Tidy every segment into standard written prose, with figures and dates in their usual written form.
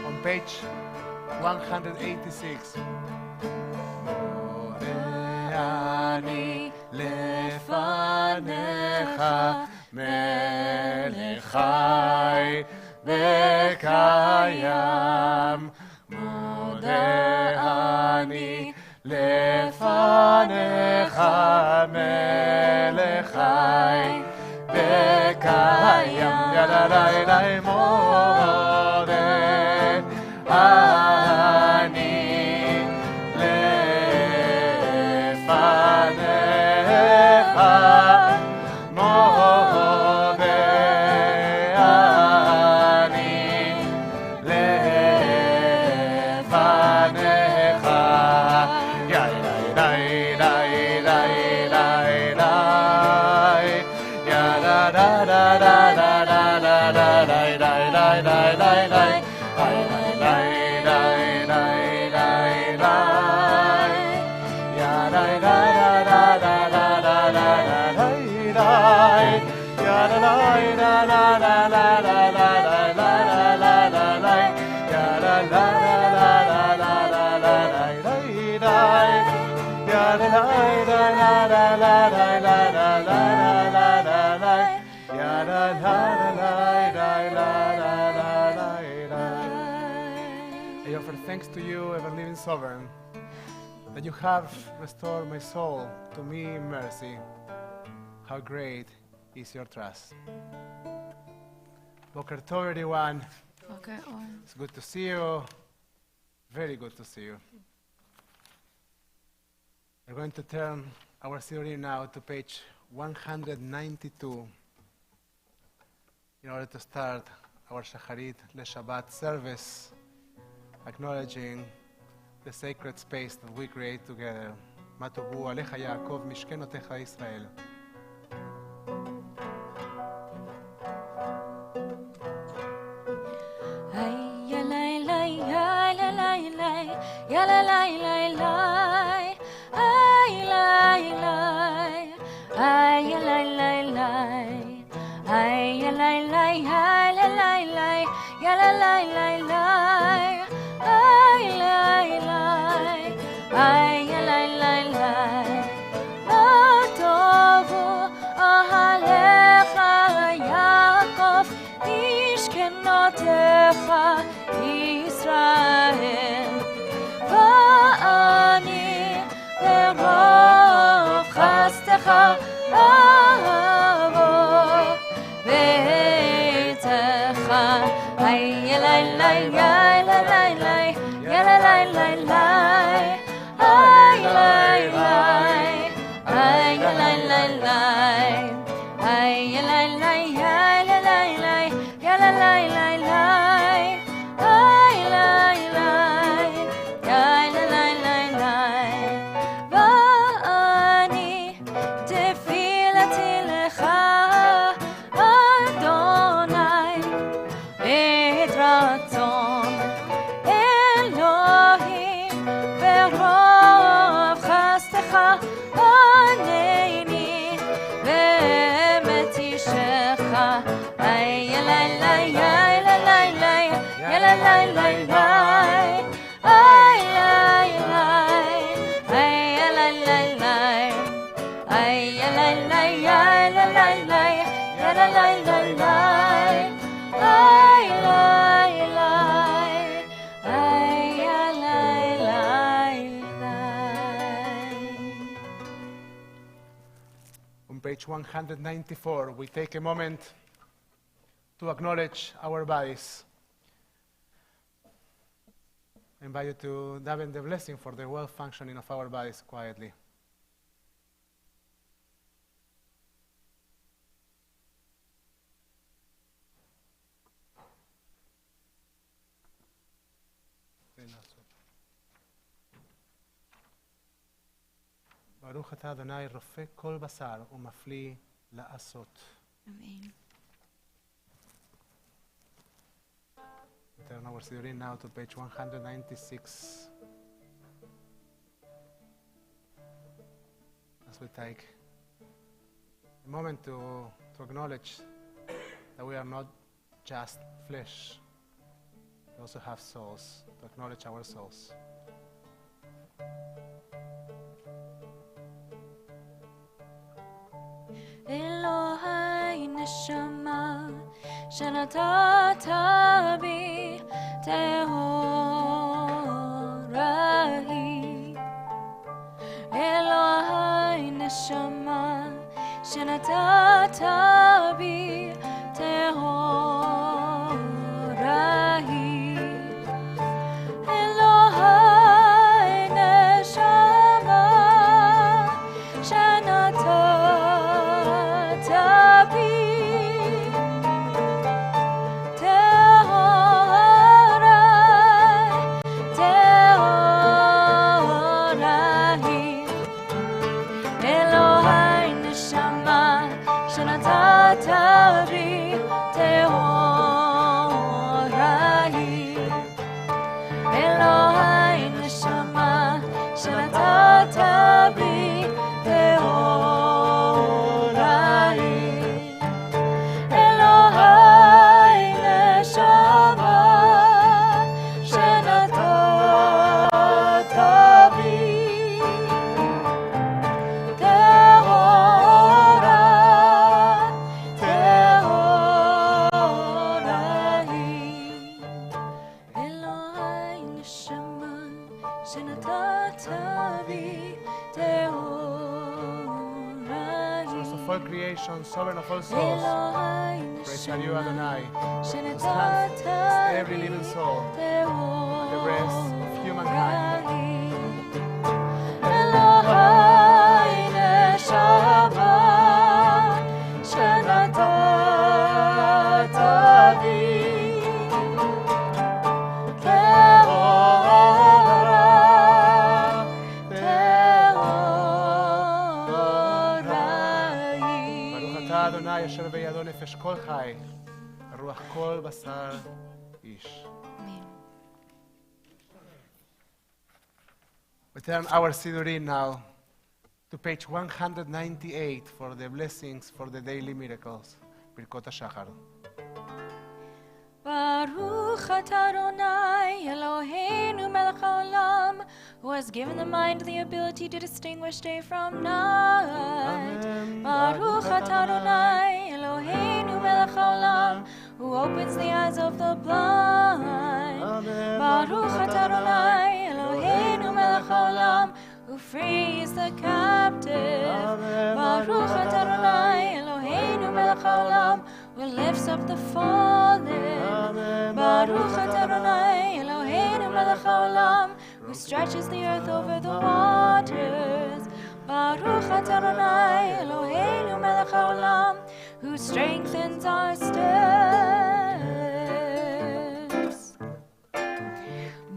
On page 186. אני לפניך מלך חי וקיים, מודה אני לפניך מלך חי וקיים, ידעי מודה אני לפניך מודה אני לפניך, I offer thanks to you, ever-living sovereign, that you have restored my soul to me in mercy. How great is your trust. Boker Tov, everyone. Okay, It's good to see you. Very good to see you. We're going to turn our series now to page 192 in order to start our Shacharit LeShabbat service, acknowledging the sacred space that we create together. Ma tovu alecha Yaakov mishkenotecha Israel. Israel, ואני ברוב חסדך אבוא ביתך. היי לי לי היי לי לי היי לי לי היי לי לי היי לי לי On page 194, we take a moment to acknowledge our bodies. I invite you to daven the blessing for the well functioning of our bodies quietly. ברוך אתה אדוני רופא כל בשר ומפליא לעשות. Amen. Turn our Sidurim now to page 196. As we take a moment to acknowledge that we are not just flesh, we also have souls, to acknowledge our souls. אלוהי נשמה שנתת בי טהורה היא. אלוהי נשמה שנתת בי טהורה היא. אלוהי נשמה שנתת Sovereign of all souls, praise you, Adonai, who stands every living soul at the breast of humankind. אשר בידו נפש כל חי, רוח כל בשר איש. We turn our Sidurim now to page 198 for the blessings for the daily miracles. ברכות השחר. Baruch atah Adonai Eloheinu melech haolam, who has given the mind the ability to distinguish day from night. Baruch atah Adonai Eloheinu melech haolam, who opens the eyes of the blind. Baruch atah Adonai Eloheinu melech haolam, who frees the captive. Baruch atah Adonai Eloheinu melech haolam, who lifts up the fallen. Baruch atah Adonai Eloheinu melech haolam, who stretches the earth over the waters. Baruch atah Adonai Eloheinu melech haolam, who strengthens our steps.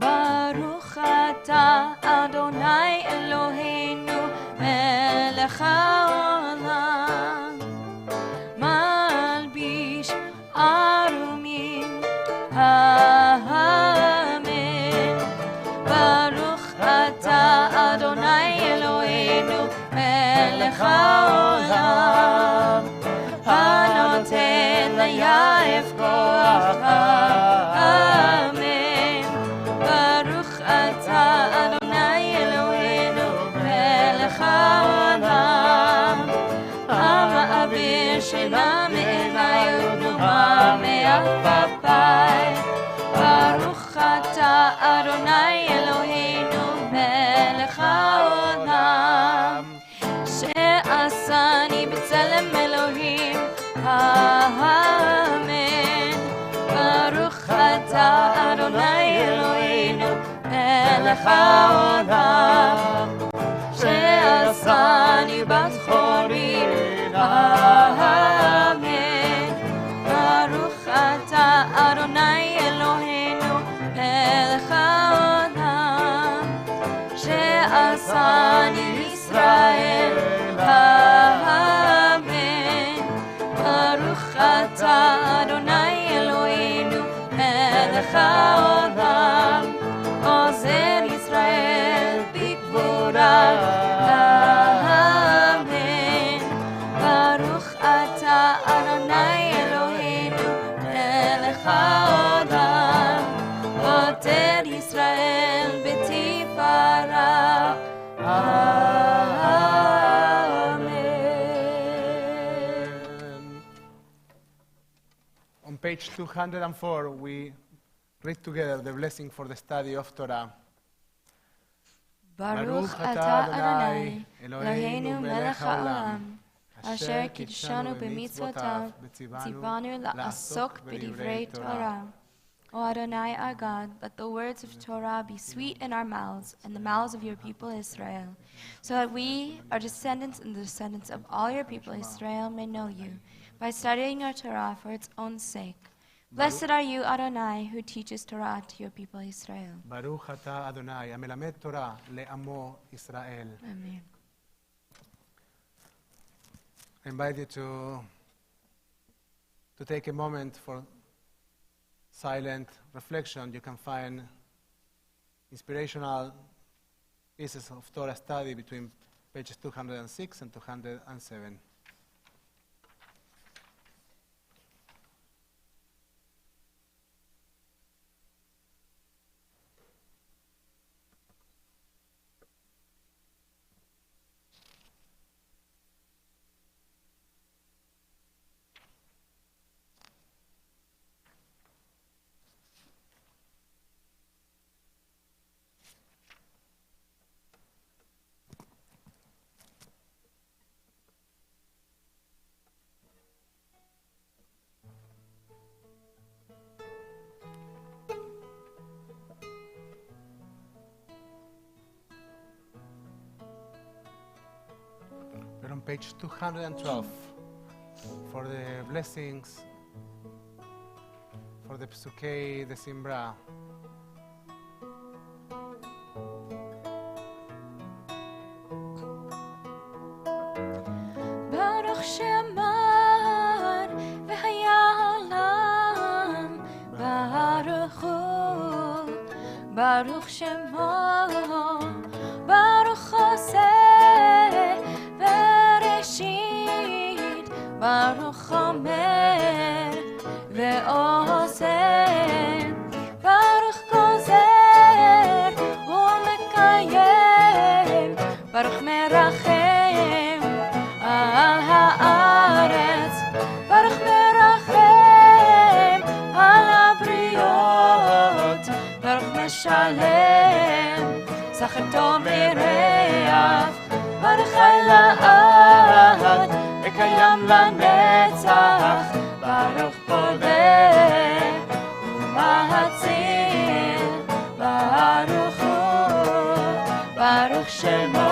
Baruch atah Adonai Eloheinu melech haolam, malbish arumim. Amen. Baruch atah Adonai Eloheinu melech haolam, hanoten layaf koach. Amen. אוויר שינה מעיניי ודמומה מעפעפיי. ברוך אתה אדוני אלוהינו מלך העולם, שעשני בצלם אלוהים, אמן. ברוך אתה אדוני אלוהינו מלך העולם, שעשני בת חורין, אמן. ברוך אתה אדוני אלוהינו מלך העולם, שעשני ישראל, אמן. ברוך אתה אדוני אלוהינו מלך העולם, עוזר ישראל בגבורה, אמן. ברוך אתה אדוני אלוהינו מלך העולם, עוטר ישראל בתפארה, אמן. On page 204, we read together the blessing for the study of Torah. ברוך אתה אדוני אלוהינו מלך העולם, אשר קידשנו במצוותיו, ציוונו לעסוק בדברי תורה. O Adonai our God, let the words of Torah be sweet in our mouths and the mouths of your people Israel, so that we, our descendants and the descendants of all your people Israel, may know you, by studying your Torah for its own sake. Blessed are you, Adonai, who teaches Torah to your people Israel. Baruch ata Adonai, המלמד תורה לעמו ישראל. Amen. I invite you to take a moment for silent reflection. You can find inspirational pieces of Torah study between pages 206 and 207. We're on page 212 for the blessings for the Psukei de Simbra. Baruch Shemar v'hayalam, Baruch Hu, Baruch Shemar, Baruch Hoseh v'Reshit, Baruch Omer v'Oseh, Baruch Gozer u'Mekayem, Baruch Merachem על הארץ, ברוך מרחם על הבריות, ברוך משלם שכר טוב וריח, ברוך לעד וקיים לנצח, ברוך פודה ומציל, ברוך הוא, ברוך שמו.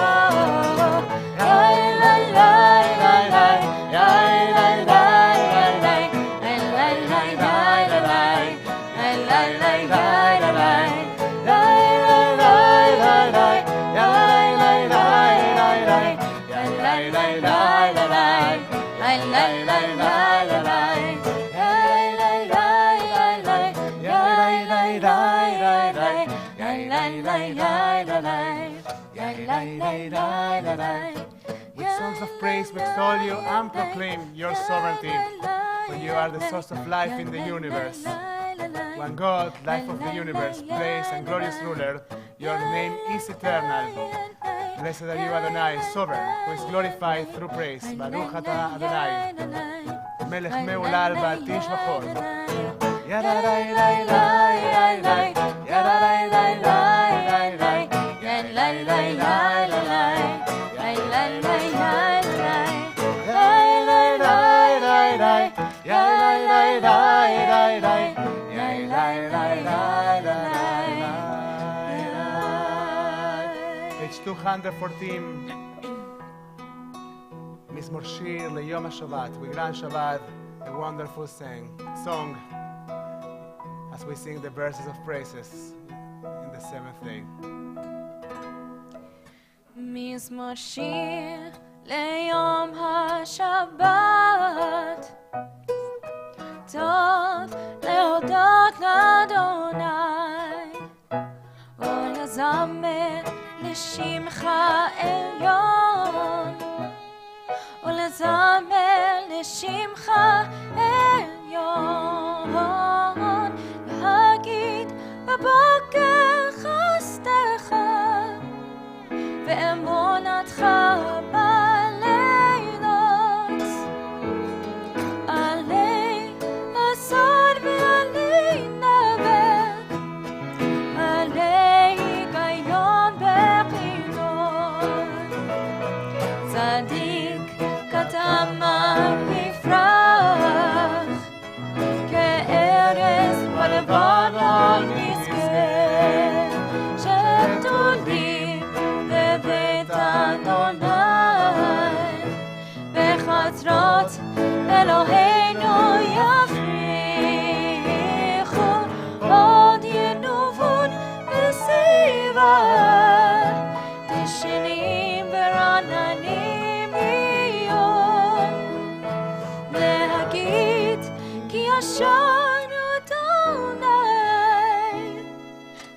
With songs of praise we extol you and proclaim your sovereignty, for you are the source of life in the universe. One God, life of the universe, place and glorious ruler, your name is eternal. Blessed are you, Adonai, sovereign, who is glorified through praise. Baruch atah Adonai, melech meulal ba'al tish v'chol. Yadadai-dai-dai-dai-dai, yadadai-dai-dai-dai-dai, yadadai-dai-dai-dai-dai, yadadai-dai-dai-dai-dai, yadadai-dai-dai-dai-dai, yadadai-dai-dai-dai-dai. Page 214. Mizmor Shir Leyom HaShabbat. We grant Shabbat a wonderful song as we sing the verses of praises in the seventh day. מזמור שיר ליום השבת, טוב להודות לאדוני ולזמר לשמך עליון, ולזמר לשמך עליון, להגיד בבוקר חסדך ואמונתך בלילות, עלי אסון ועלי נבק, עלי היגיון בחינות, צדיק כתמר יפרח, כארז בלבנון מסכן, שתולים בבית אדוני, בחצרות אלוהינו יפריחו, עוד ינובון בשיבה, דשנים ורעננים יהיו, להגיד כי ישרנו אדוני,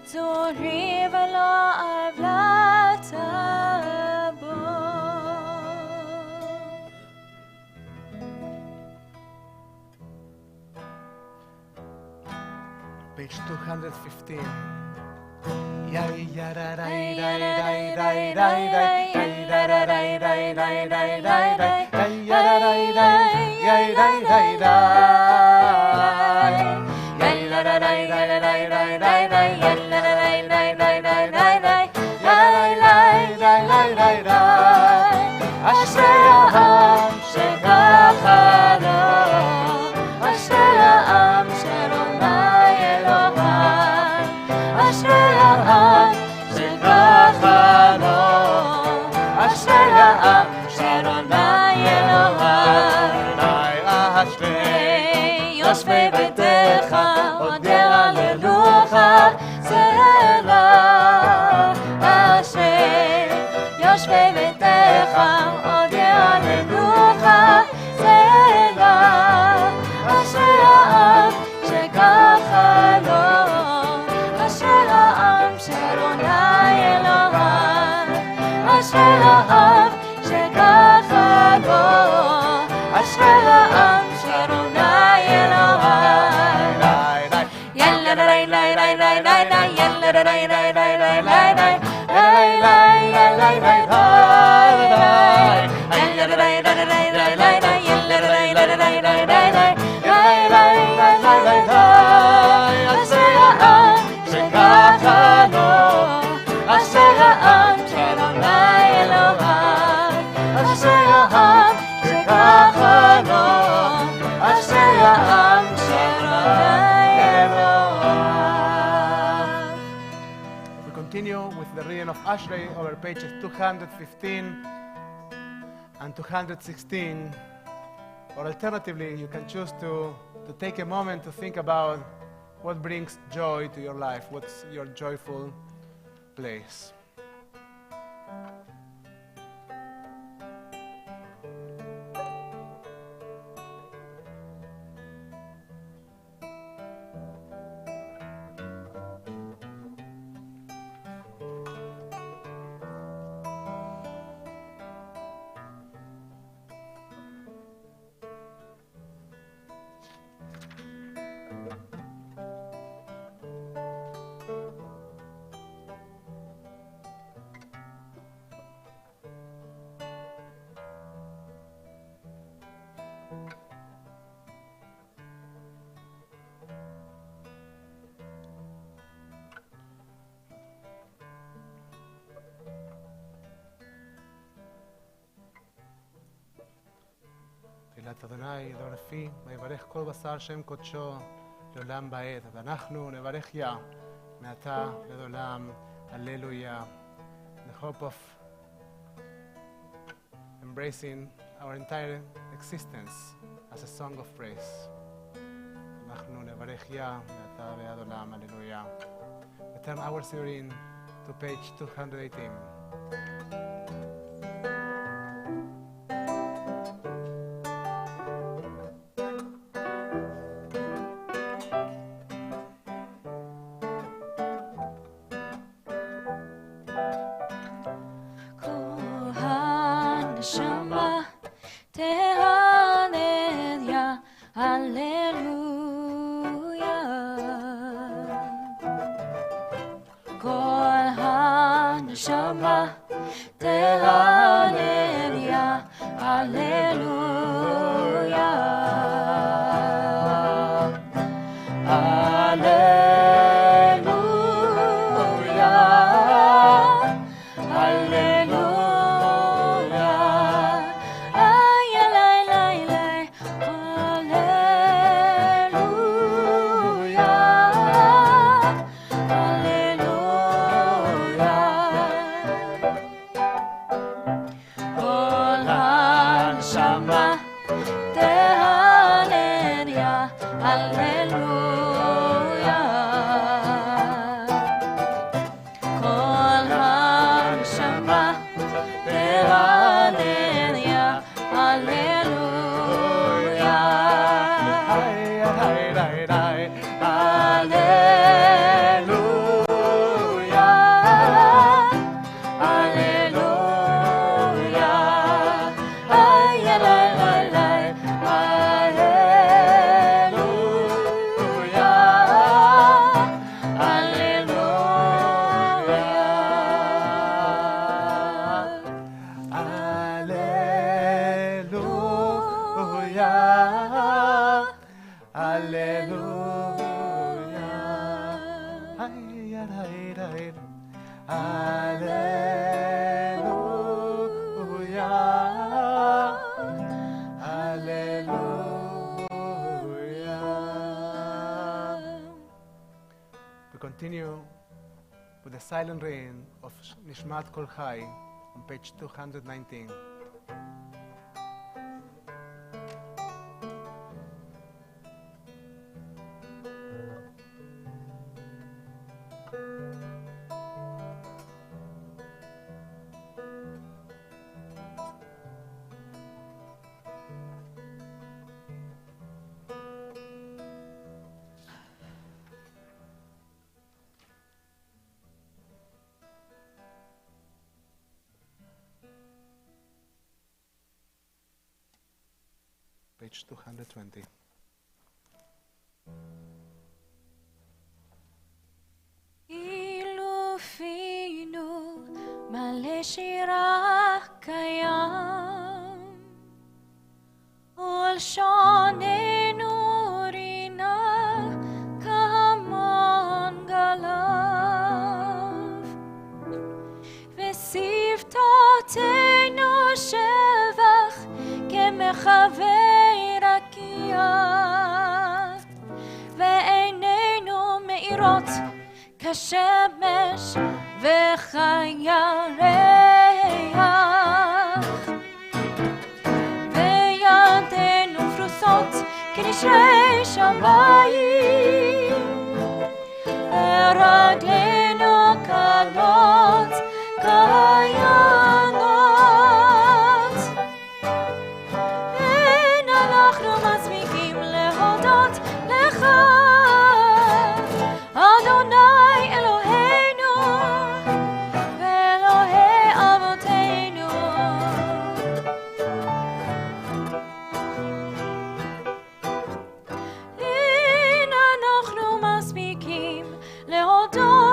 צורי ולא עוולת בו. Page 215. אשרי העם שככה לו, אשרי העם שאדוני אלוהיו, אשרי העם שככה לו, אשרי העם שאדוני אלוהיו, אשרי יושבי ביתך עוד יהללוך סלה, אשרי יושבי ביתך עוד יהללוך סלה, אשרי העם שככה לו, אשרי העם שאדוני אלוהיו, אשרי העם שככה לו, אשרי העם שאדוני אלוהיו. יאללה די די די די די די, יאללה די די די די די די Continue with the reading of Ashrei over pages 215 and 216, or alternatively, you can choose to take a moment to think about what brings joy to your life, what's your joyful place. ואת אדוני אלוהינו לפי, ויברך כל בשר שם קודשו לעולם ועד. ואנחנו נברך יה מעתה ועד עולם, הללויה. The hope of embracing our entire existence as a song of praise. אנחנו נברך יה מעתה ועד עולם, הללויה. We turn our Sirin to page 218. Continue with the silent rain of Nishmat Kol Chai on page 219. Page 220. אילופינו מלא שירה קיים ולשוננו רינה כהמון גלב ושפתותינו שבח כמחווה ועינינו מאירות כשמש וכירח וידינו פרוסות כנשרי שמיים ורגלינו קלות כינות אנחנו מסמיקים להודות לך, אדוני אלוהינו ואלוהי אבותינו. הנה אנחנו מסמיקים להודות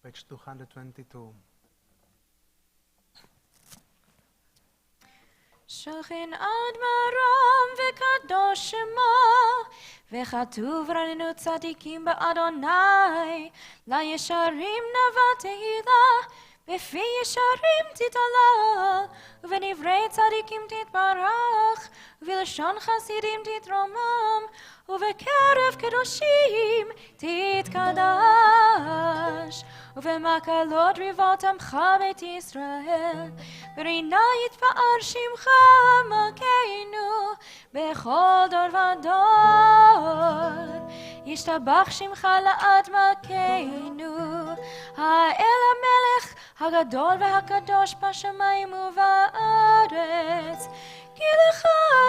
page 222. שוכן עד מרום וקדוש שמו, וכתוב רננו צדיקים באדוני, לישרים נבע תהילה, בפי ישרים תתהלל, ובדברי צדיקים תתברך, ובלשון חסידים תתרומם, ובקרב קדושים תתקדש. ובמקלות רבות עמך בית ישראל, ברינה יתפאר שמך מלכנו, בכל דור ודור. ישתבח שמך לעד מלכנו, האל המלך הגדול והקדוש בשמיים ובארץ. כי לך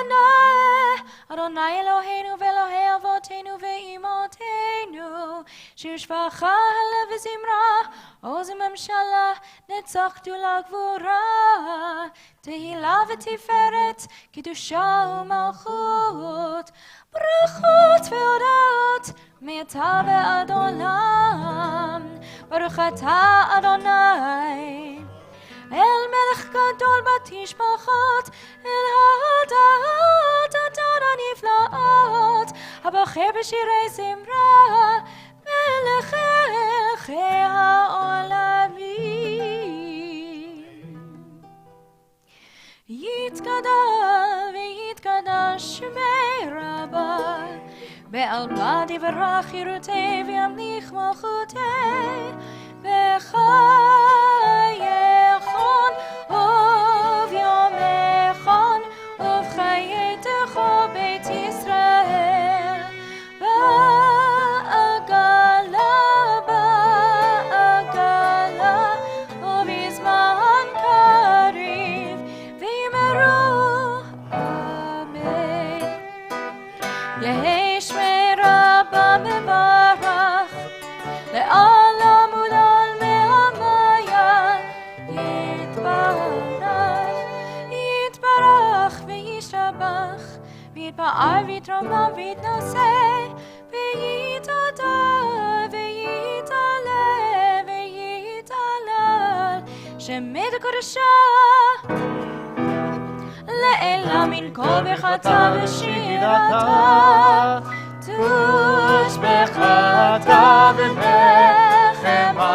נאה אדוני אלוהינו ואלוהי אבותינו ואמותינו, שיושבחה הלב וזמרה, עוז וממשלה, נצח גדולה גבורה, תהילה ותפארת, קדושה ומלכות, ברכות והודאות, מעתה ועד עולם. ברוך אתה אדוני אל מלך גדול בתשבחות, אל ההודעות אדון הנפלאות, הבוחר בשירי זמרה, מלך מלכי העולמים. יתגדל ויתקדש שמי רבה, בעלמא דברך חירותי וימליך מלכותי, בחייכון וביומכון ובחייתך בית ישראל, בעגלה ובזמן קריב ואמרו אמן. יהי שמי רבה מברך לעולם ולעלמי יתברך וישתבח, ויתפאר ויתרומם ויתנשא, ויתהדר ויתעלה ויתהלל, שמי קדושה לעילה מן כל ברכתה ושירתה, תושבחתה ונחמתה,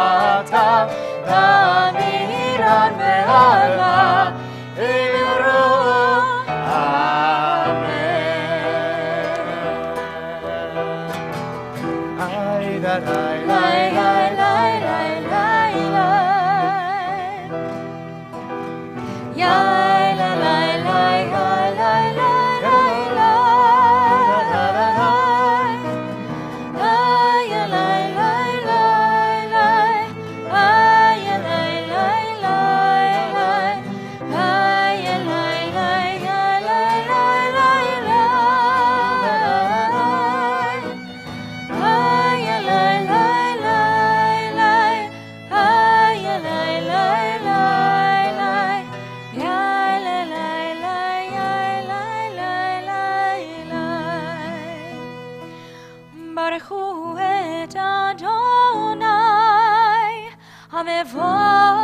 תמירן והלאה, אמרו אמן. איי לה לה לה לה לה לה לה לה ברכו את אדוני המבורך,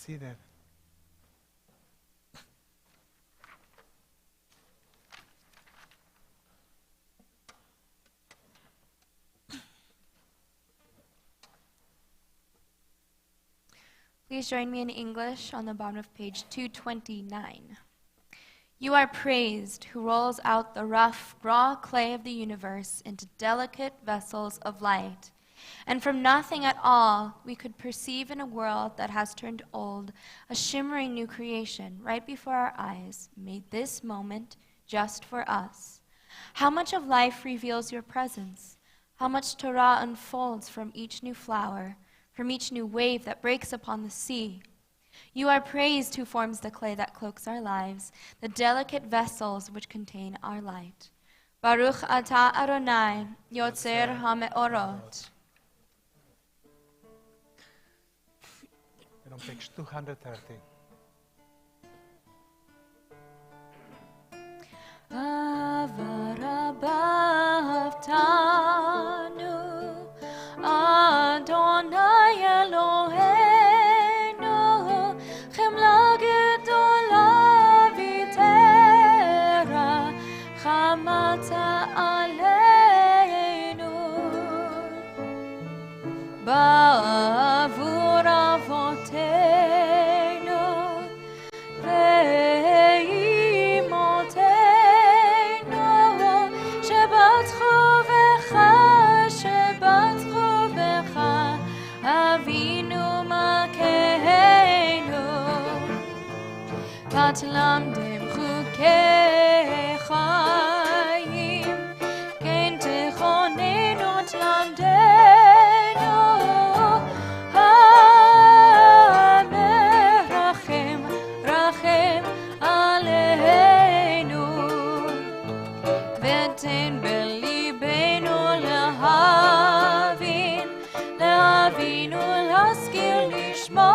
seated. Please join me in English on the bottom of page 229. You are praised, who rolls out the rough, raw clay of the universe into delicate vessels of light. And from nothing at all, we could perceive in a world that has turned old, a shimmering new creation right before our eyes, made this moment just for us. How much of life reveals your presence? How much Torah unfolds from each new flower, from each new wave that breaks upon the sea? You are praised, who forms the clay that cloaks our lives, the delicate vessels which contain our light. Baruch atah Adonai, Yotzer HaMeorot. And on page 230. Avarabaftanu, Adonai Eloheinu, Chemla gedola vitera, Chamata aleinu, Ba'avur avoteinu, Lamdim chukei chayim, kein techonenu tlamdenu, hamerachem, rachem aleinu, v'ten belibenu lehavin, lehavinu laskil lishma.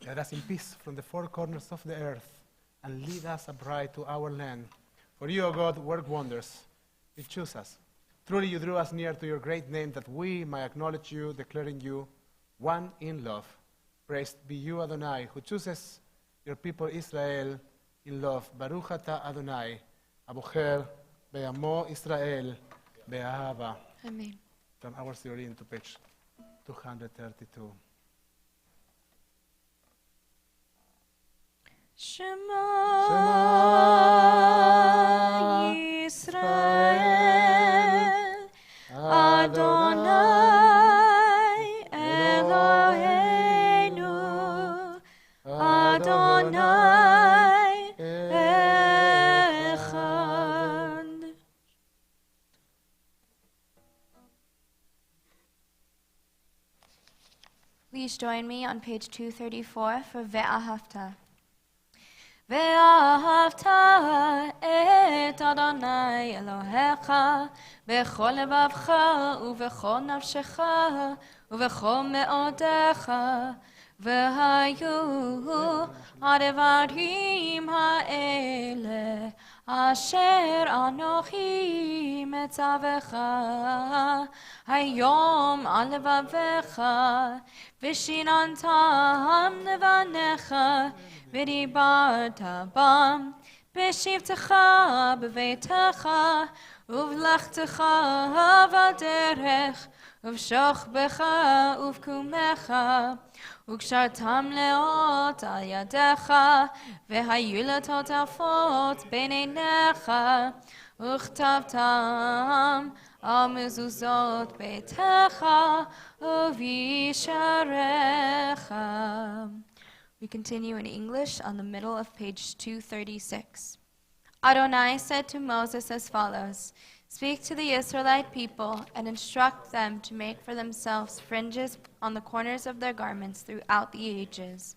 Let us in peace from the four corners of the earth, and lead us upright to our land. For you, O God, work wonders. You choose us. Truly you drew us near to your great name, that we might acknowledge you, declaring you one in love. Praised be you, Adonai, who chooses your people Israel in love. Baruch atah Adonai, abocher be'amo Israel be'ahava. Amen. Turn our theory into page 232. Shema Yisrael, Adonai Eloheinu, Adonai Echad. Please join me on page 234 for Ve'ahavta. ואהבת את אדוני אלוהיך בכל לבבך ובכל נפשך ובכל מאודיך, והיו הדברים האלה אשר אנוכי מצווך היום על לבבך, ושיננתם לבניך ודיברת בם בשבתך בביתך ובלכתך בדרך ובשוכבך ובקומך, וקשרתם לאות על ידיך, והיו לטוטפות בין עיניך, וכתבתם על מזוזות ביתך ובישעריך. We continue in English on the middle of page 236. Adonai said to Moses as follows, "Speak to the Israelite people and instruct them to make for themselves fringes on the corners of their garments throughout the ages.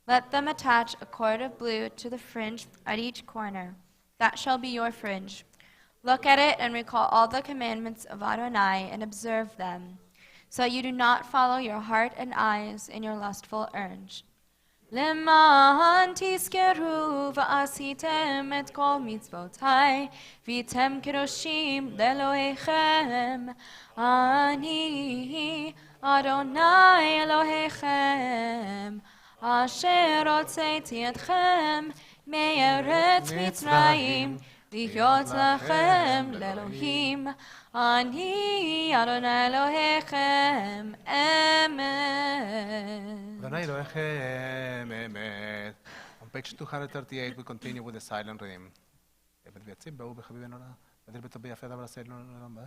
Let them attach a cord of blue to the fringe at each corner. That shall be your fringe. Look at it and recall all the commandments of Adonai and observe them, so that you do not follow your heart and eyes in your lustful urge. למען תזכרו ועשיתם את כל מצוותיי, והייתם קדושים לאלוהיכם. אני אדוני אלוהיכם, אשר הוצאתי אתכם מארץ מצרים, להיות לכם לאלוהים. אני אדוני אלוהיכם, אמן. Adonai Elohechem, Emet. On page 238 we continue with the silent rhythm. אבל ויציב באו בחביבנו לה, בדיל בטובי יפה דבר עשה לנו לעולם בהה.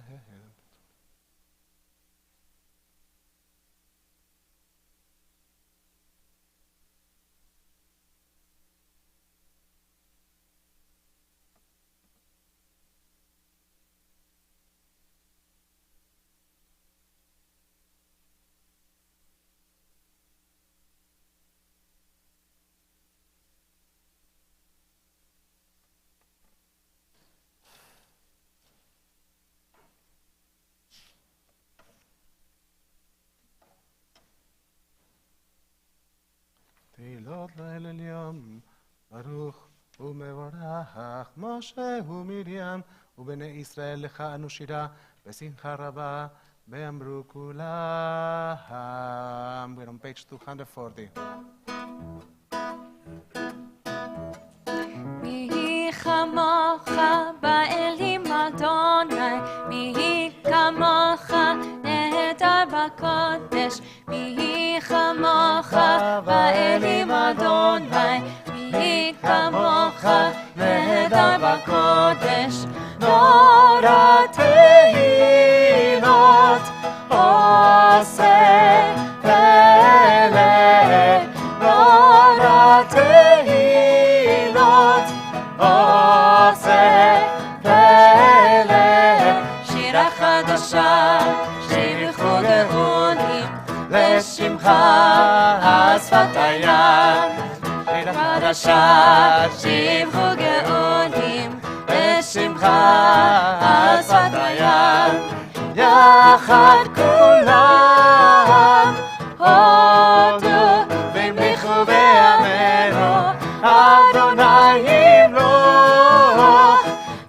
תהילות לאל עליון, ברוך ומבורך, משה ומרים, ובני ישראל לך אנו שירה, בשמחה רבה, באמרו כולם. We're on page 240. מי כמוך באלים אדוני, מי כמוך נהדר בקודש, מי כמוך באלים אדוני, מי כמוך נהדר בקודש. נורא תהילות עושה פלא, נורא תהילות עושה פלא. שירה חדשה שיבחו גאונים לשמך השפת הים, שירה חדשה שיבחו גאונים לשמך השפת הים. יחד כולם הודו והמליכו ואמרו, אדוני ימלוך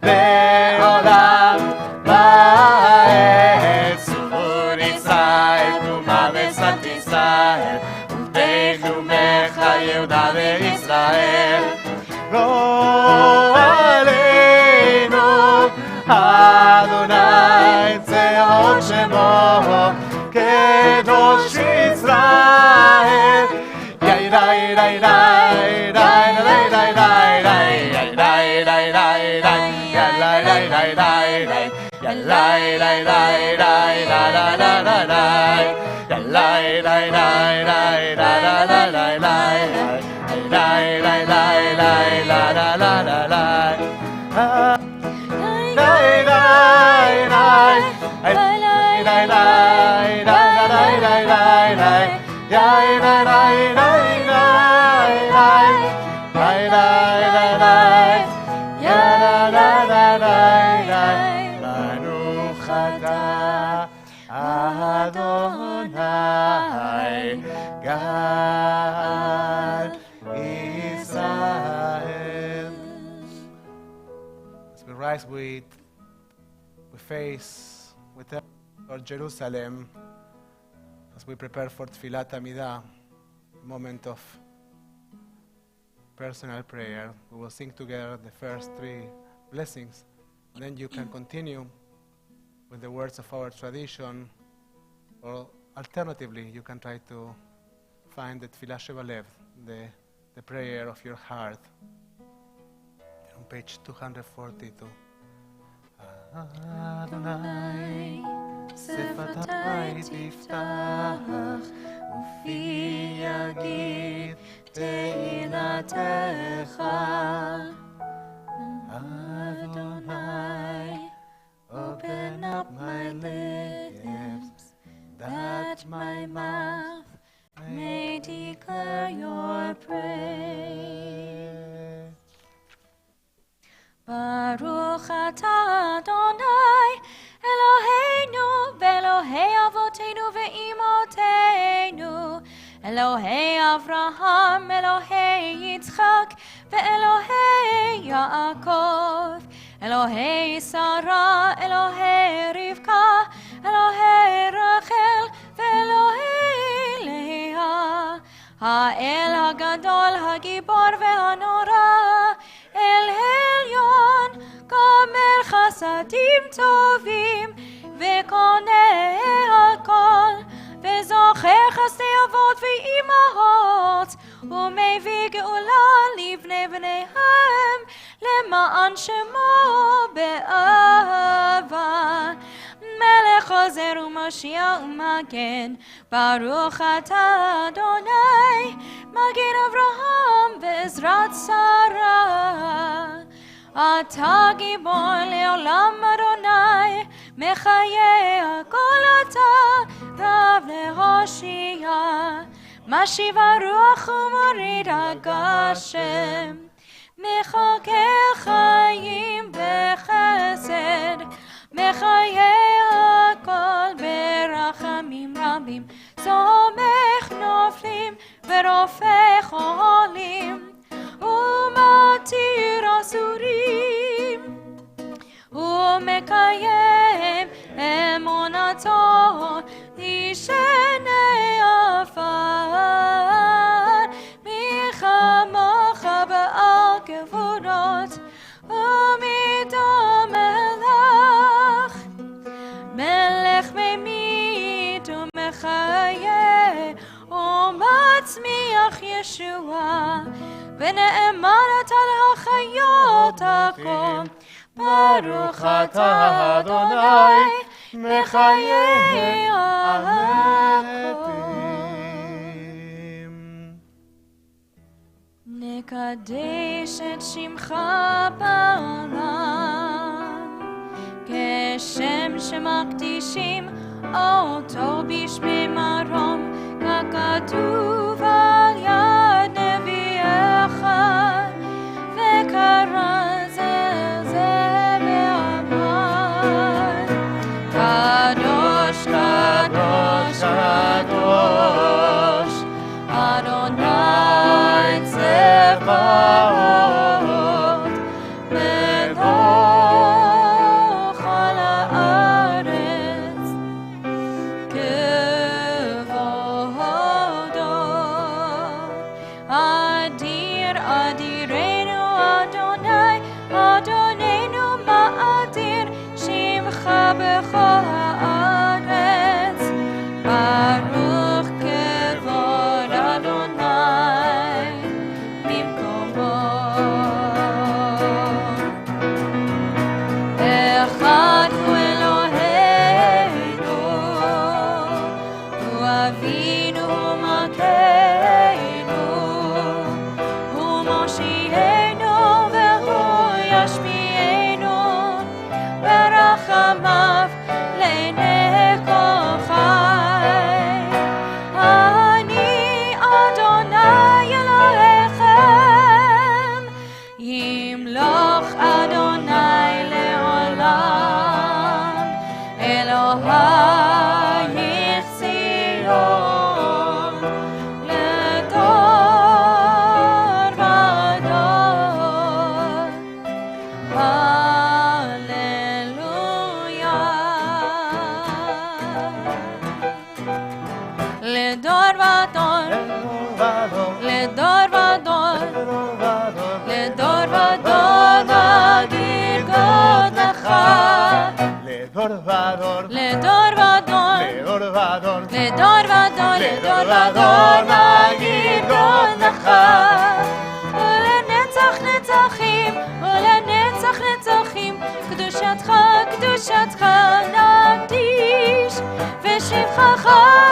לעולם ועד. צור ישראל תרומה ושמת ישראל, ותחומך יהודה וישראל. לא עלינו אדוני צאון שמו, קדוש ישראל. יאי די די די די די די די די די די יאללה די די די די יאללה די די די די יאללה די די די ברוך אתה אדוני גאל ישראל. As we rise, we face with Lord Jerusalem as we prepare for Tfilat Amidah, a moment of personal prayer. We will sing together the first three blessings, and then you can continue with the words of our tradition, or alternatively, you can try to find the Tfilah Shebalev, the prayer of your heart, on page 242. Adonai, שפתי תפתח, ופי יגיד תהילתך. Adonai, open up my lips, that my mouth may declare your praise. Baruch atah Adonai, Eloheinu ve'Elohei avotenu ve'imotenu, אלוהי אברהם, אלוהי יצחק, ואלוהי יעקב, אלוהי שרה, אלוהי רבקה, אלוהי רחל, ואלוהי לאה, האל הגדול, הגיבור והנורא, אל עליון, גומר חסדים טובים, וקונה הכל, וזוכר חסדי אבות ואימהות, ומביא גאולה לבני בניהם, למען שמו באהבה. מלך עוזר ומושיע ומגן, ברוך אתה אדוני, מגן אברהם בעזרת שרה. אתה גיבור לעולם אדוני, מחיה הכל אתה, רב להושיע. משיב הרוח ומוריד הגשם, מחכה חיים בחסד, מחיה הכל ברחמים רבים, סומך נופלים ורופא חולים, ומתיר אסורים, ומקיים אמונתו ישנה עפר. מי כמוך בעל כבודות ומידו מלך, מלך ממית ומחיה ומצמיח ישועה, ונאמן אתה להחיות הכל. ברוך אתה אדוני, מחיה המתים. נקדש את שמך בעולם, כשם שמקדישים אותו בשמי מרום, ככתוב על יד נביאך, וקרא זה ואמר, קדוש קדוש קדוש אדוני צבאות, בכל הארץ כבודו. אדיר אדירנו אדוני, אדוננו מאדיר שמך בכל הארץ. ברוך כבוד אדוני במקומו. אחד הוא אלוהינו, הוא אבינו ומלכנו, הוא מושיענו והוא ישמיענו, ברחמיו לעיני כל חי. אני אדוני אלוהיכם, ימלוך אדוני לעולם, אלוהי ציון לדור ודור. הללויה. לדור ודור, לדור ודור, לדור ודור נגיד גודלך. לדור ודור, לדור ודור, לדור ודור, לדור ודור, לדור ודור נגיד גודלך. ולנצח נצחים, ולנצח נצחים, קדושתך קדושתך נקדיש, ושבחך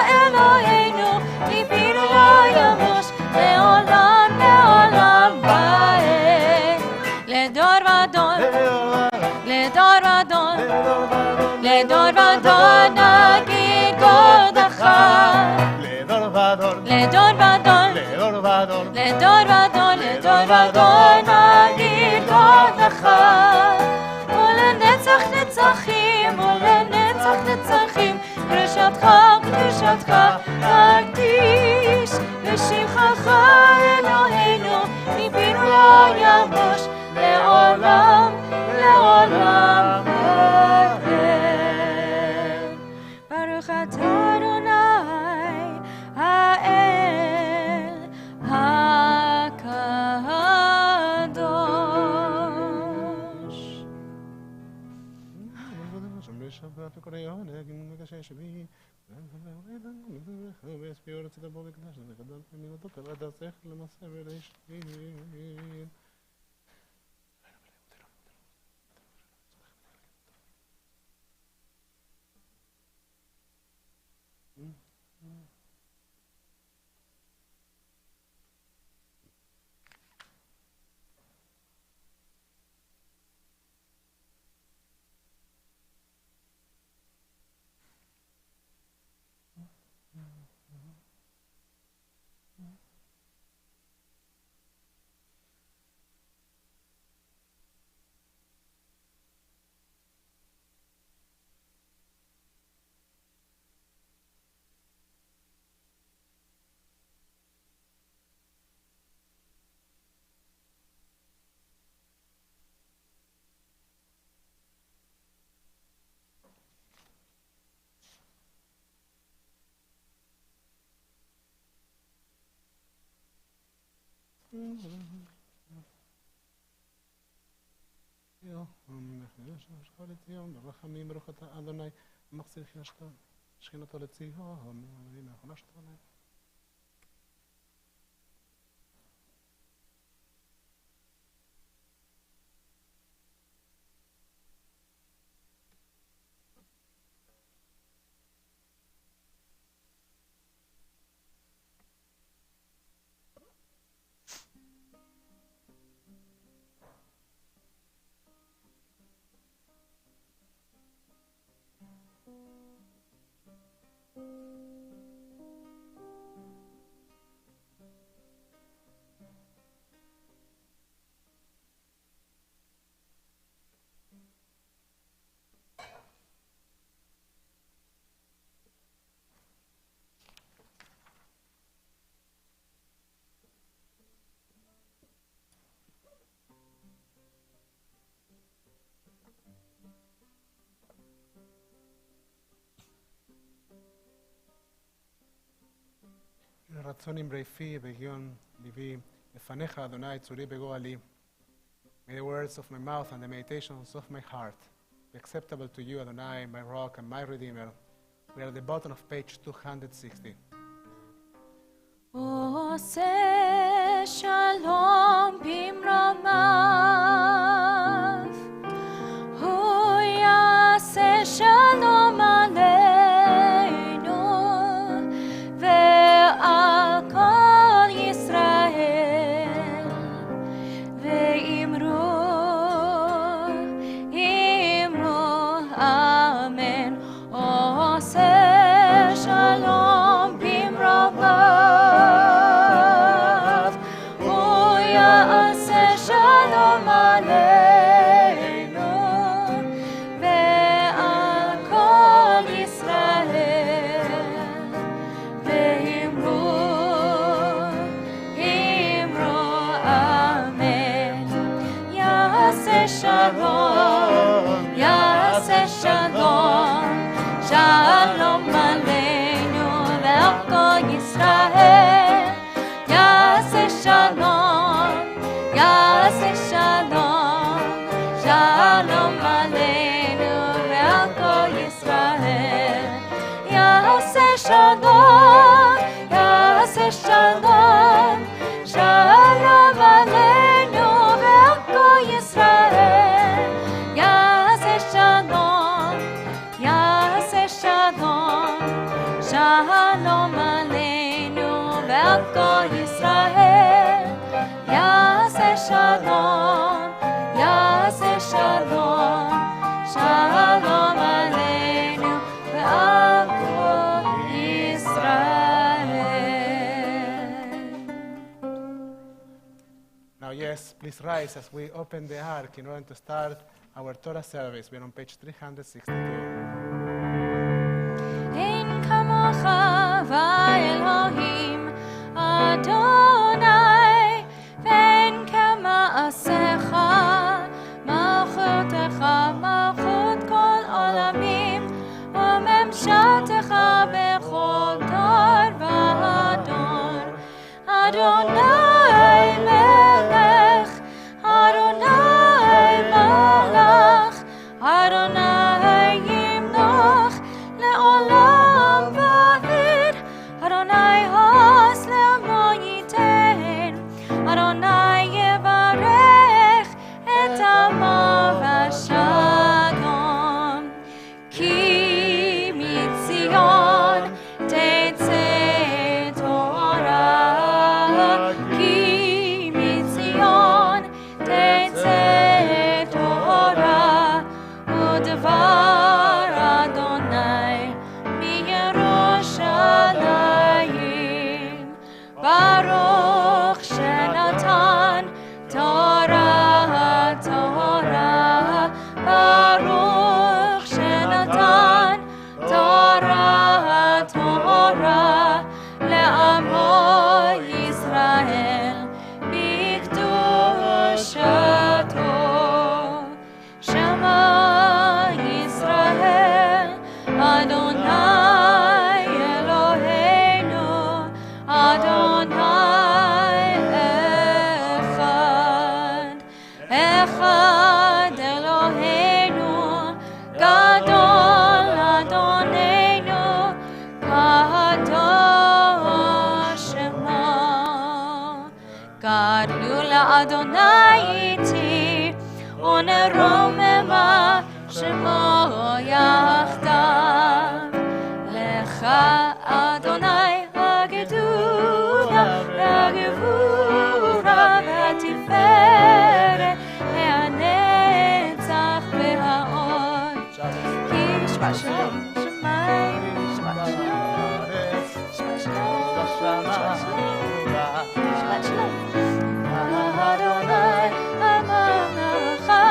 אלוהינו ליבי לא ימוש, לעולם לעולם בעת. לדור ודור, לדור ודור, לדור ודור נגיד גודלך. לדור ודור, לדור ודור, לדור ודור, לדור ודור, לדור ודור נגיד גודלך. ולנצח נצחים, ולנצח נצחים, קדושתך קדושתך נקדיש, ושמחך אלוהינו מפינו לא יבוש לעולם לעולם ועד. ברוך אתה אדוני האל הקדוש. שבת וכל היום, נגן מקשה שבי, והספיעו רצית בו מקדש, וגדל פנימותו, כבד השכל למעשה ולהשתין. ברחמים ברוך אתה אדוני מחזיר שכינתו לציון. רצון אמרי והגיון ליבי לפניך אדוני צורי בגואלי. May the words of my mouth and the meditations of my heart be acceptable to you, Adonai, my rock and my redeemer. We are at the bottom of page 260. עושה שלום במרומיו, הוא יעשה שלום עלינו ועל כל ישראל, ואמרו אמן. עושה שלום במרומיו, הוא יעשה שלום עלינו ועל כל ישראל, ואמרו אמן. יעשה שלום, יעשה שלום, שלום עלינו ועל כל ישראל. יעשה שלום, יעשה שלום, שלום עלינו ועל כל ישראל. יעשה שלום, יעשה שלום, שלום עלינו ועל כל ישראל. יעשה שלום, יעשה שלום, שלום עלינו ועל כל ישראל. יעשה שלום, יעשה שלום, שלום עלינו ועל כל ישראל. Now yes, please rise as we open the ark in order to start our Torah service. We're on page 362. אין כמוך ואלוהים Adonai melech, Adonai malach, Adonai yimnoch le'olam va'ed, Adonai has le'amo yiten, Adonai yevarech et amav hashalom. Ki mitzion tetzeh Torah, Ki mitzion tetzeh Torah, u'devar Adonai miYerushalayim. Baruch shenatan Torah, Torah, Baruch shenatan Torah, Torah, le'amo Yisrael b'kedushato. Shema Yisrael, Adonai Eloheinu, Adonai echad. Echad Eloheinu, Gadol Adonenu, Kadosh Shemo. Gadlu la'Adonai iti, u'neromema Shemo yachdav. Lecha Adonai hagedula, hagevura v'hatiferet, ha'netzach v'ha'od. Ki Shabbat Shalom, Shemayim, Shabbat Shalom, Shabbat Shalom, Shabbat Shalom. Adonai amalecha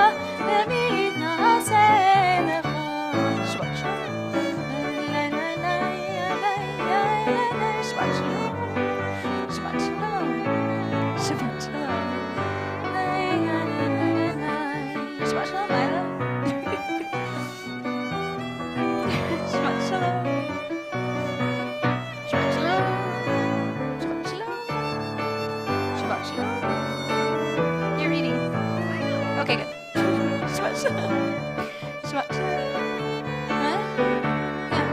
v'mitnaseh lecha. Shabbat Shalom. Shabbat Shalom. Shabbat Shalom. Shabbat Shalom. Shabbat Shalom, Lila. Shabbat Shalom. Shabbat Shalom. Shabbat Shalom. Shabbat Shalom. You're reading. Okay, good. Shabbat Shalom. Shabbat Shalom. Huh? Yeah.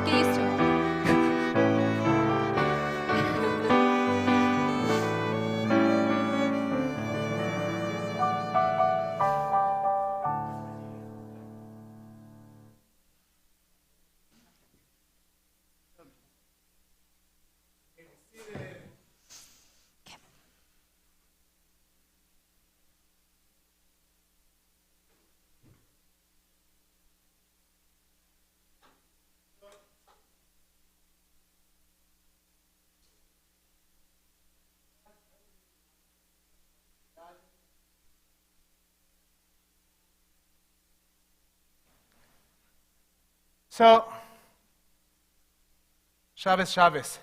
Get used to it. So, Shabbos.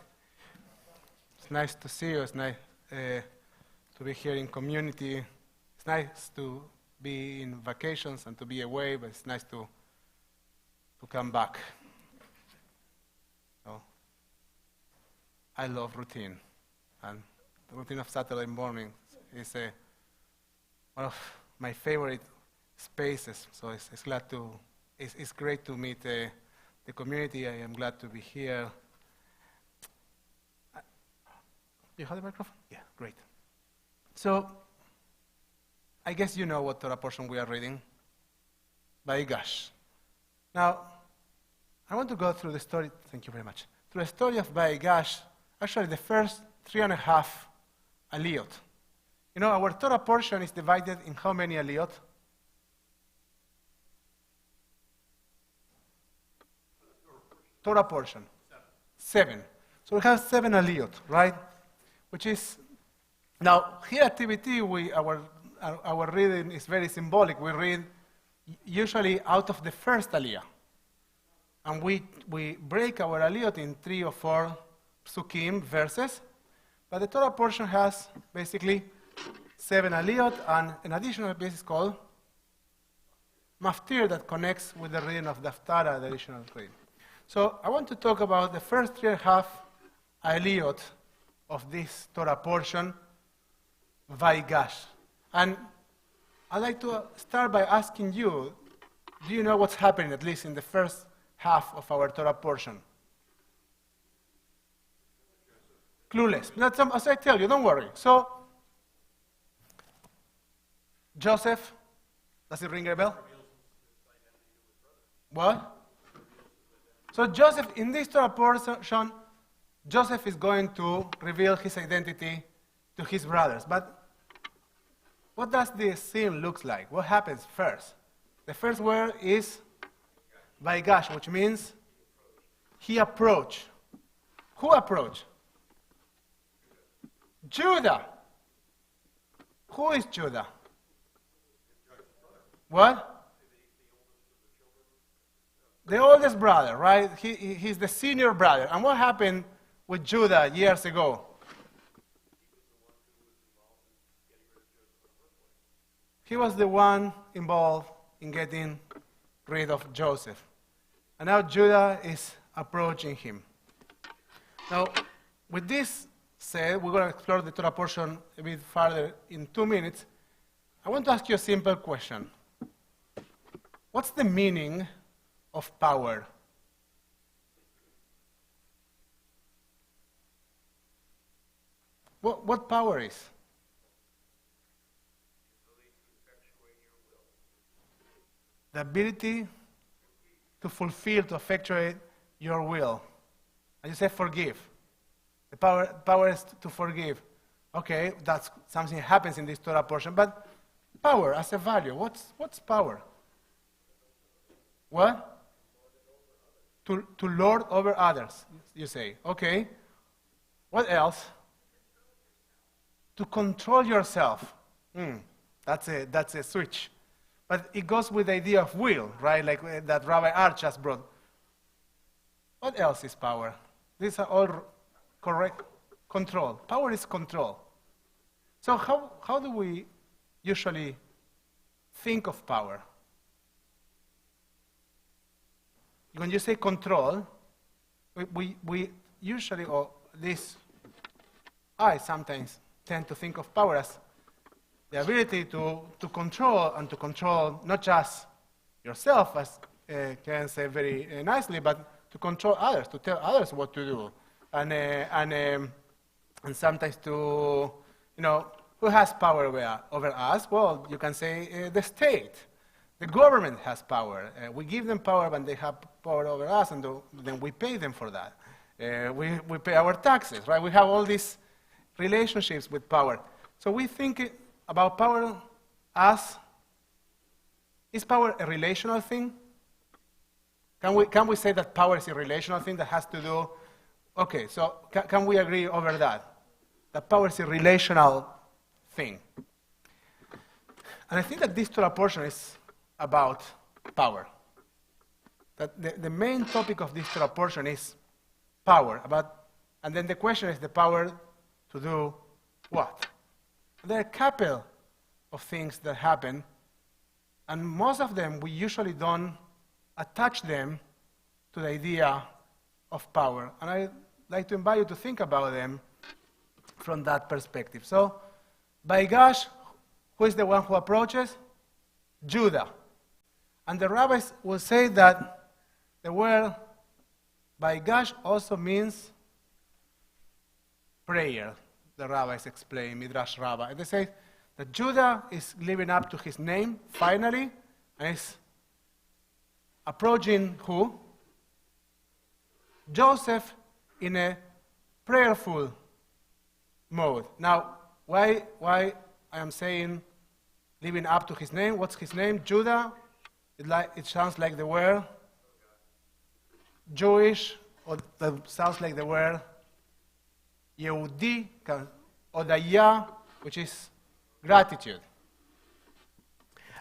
It's nice to see you. It's nice to be here in community. It's nice to be in vacations and to be away, but it's nice to come back. So, I love routine, and the routine of Saturday morning is one of my favorite spaces. So it's great to meet the community. I am glad to be here. You have the microphone? Yeah, great. So, I guess you know what Torah portion we are reading. Vayigash. Now, I want to go through the story, thank you very much, through the story of Vayigash, actually the first 3.5 aliyot. You know, our Torah portion is divided in how many aliyot? Torah portion? 7. So we have 7 aliyot, right? Which is, now here at TBT, our reading is very symbolic. We read usually out of the first aliyah. And we break our aliyot in 3 or 4 psukim, verses. But the Torah portion has basically 7 aliyot and an additional piece is called maftir that connects with the reading of the Haftarah, the additional reading. So I want to talk about the first 3.5 aliyot of this Torah portion, Vaigash. And I'd like to start by asking you, do you know what's happening, at least in the first half of our Torah portion? Clueless. That's, as I tell you, don't worry. So, Joseph, does it ring a bell? What? So Joseph, in this Torah portion, Joseph is going to reveal his identity to his brothers. But what does the scene look like? What happens first? The first word is Vaigash, which means he approached. Who approached? Judah. Who is Judah? What? The oldest brother, right? He's the senior brother. And what happened with Judah years ago? He was the one involved in getting rid of Joseph. And now Judah is approaching him. Now, with this said, we're going to explore the Torah portion a bit further in 2 minutes. I want to ask you a simple question. What's the meaning of power? What power is? The ability to fulfill, to effectuate your will. And you say forgive. The power is to forgive. Okay, that's something that happens in this Torah portion, but power as a value, what's power? What? To lord over others, you say. Okay. What else? To control yourself. That's a switch. But it goes with the idea of will, right? Like that Rabbi Art just brought. What else is power? These are all correct. Control. Power is control. So how do we usually think of power? When you say control, we usually, or at least I sometimes tend to think of power as the ability to control, and to control not just yourself, as Karen said very nicely, but to control others, to tell others what to do. And sometimes to, who has power over us? Well, you can say the state. The government has power. We give them power, but they have power over us, and then we pay them for that. We pay our taxes, right? We have all these relationships with power. So we think about power as, is power a relational thing? Can we say that power is a relational thing that has to do, okay, so can we agree over that? That power is a relational thing. And I think that this Torah portion is about power. That the main topic of this Torah portion is power. And then the question is the power to do what? There are a couple of things that happen, and most of them we usually don't attach them to the idea of power. And I'd like to invite you to think about them from that perspective. So, Vaigash, who is the one who approaches? Judah. And the rabbis will say that the word Vaigash also means prayer. The rabbis explain, Midrash Rabbah. And they say that Judah is living up to his name, finally, and is approaching who? Joseph in a prayerful mode. Now, why I am saying living up to his name? What's his name? Judah. It sounds like the word Jewish, or that sounds like the word Yehudi, or Daya, which is gratitude.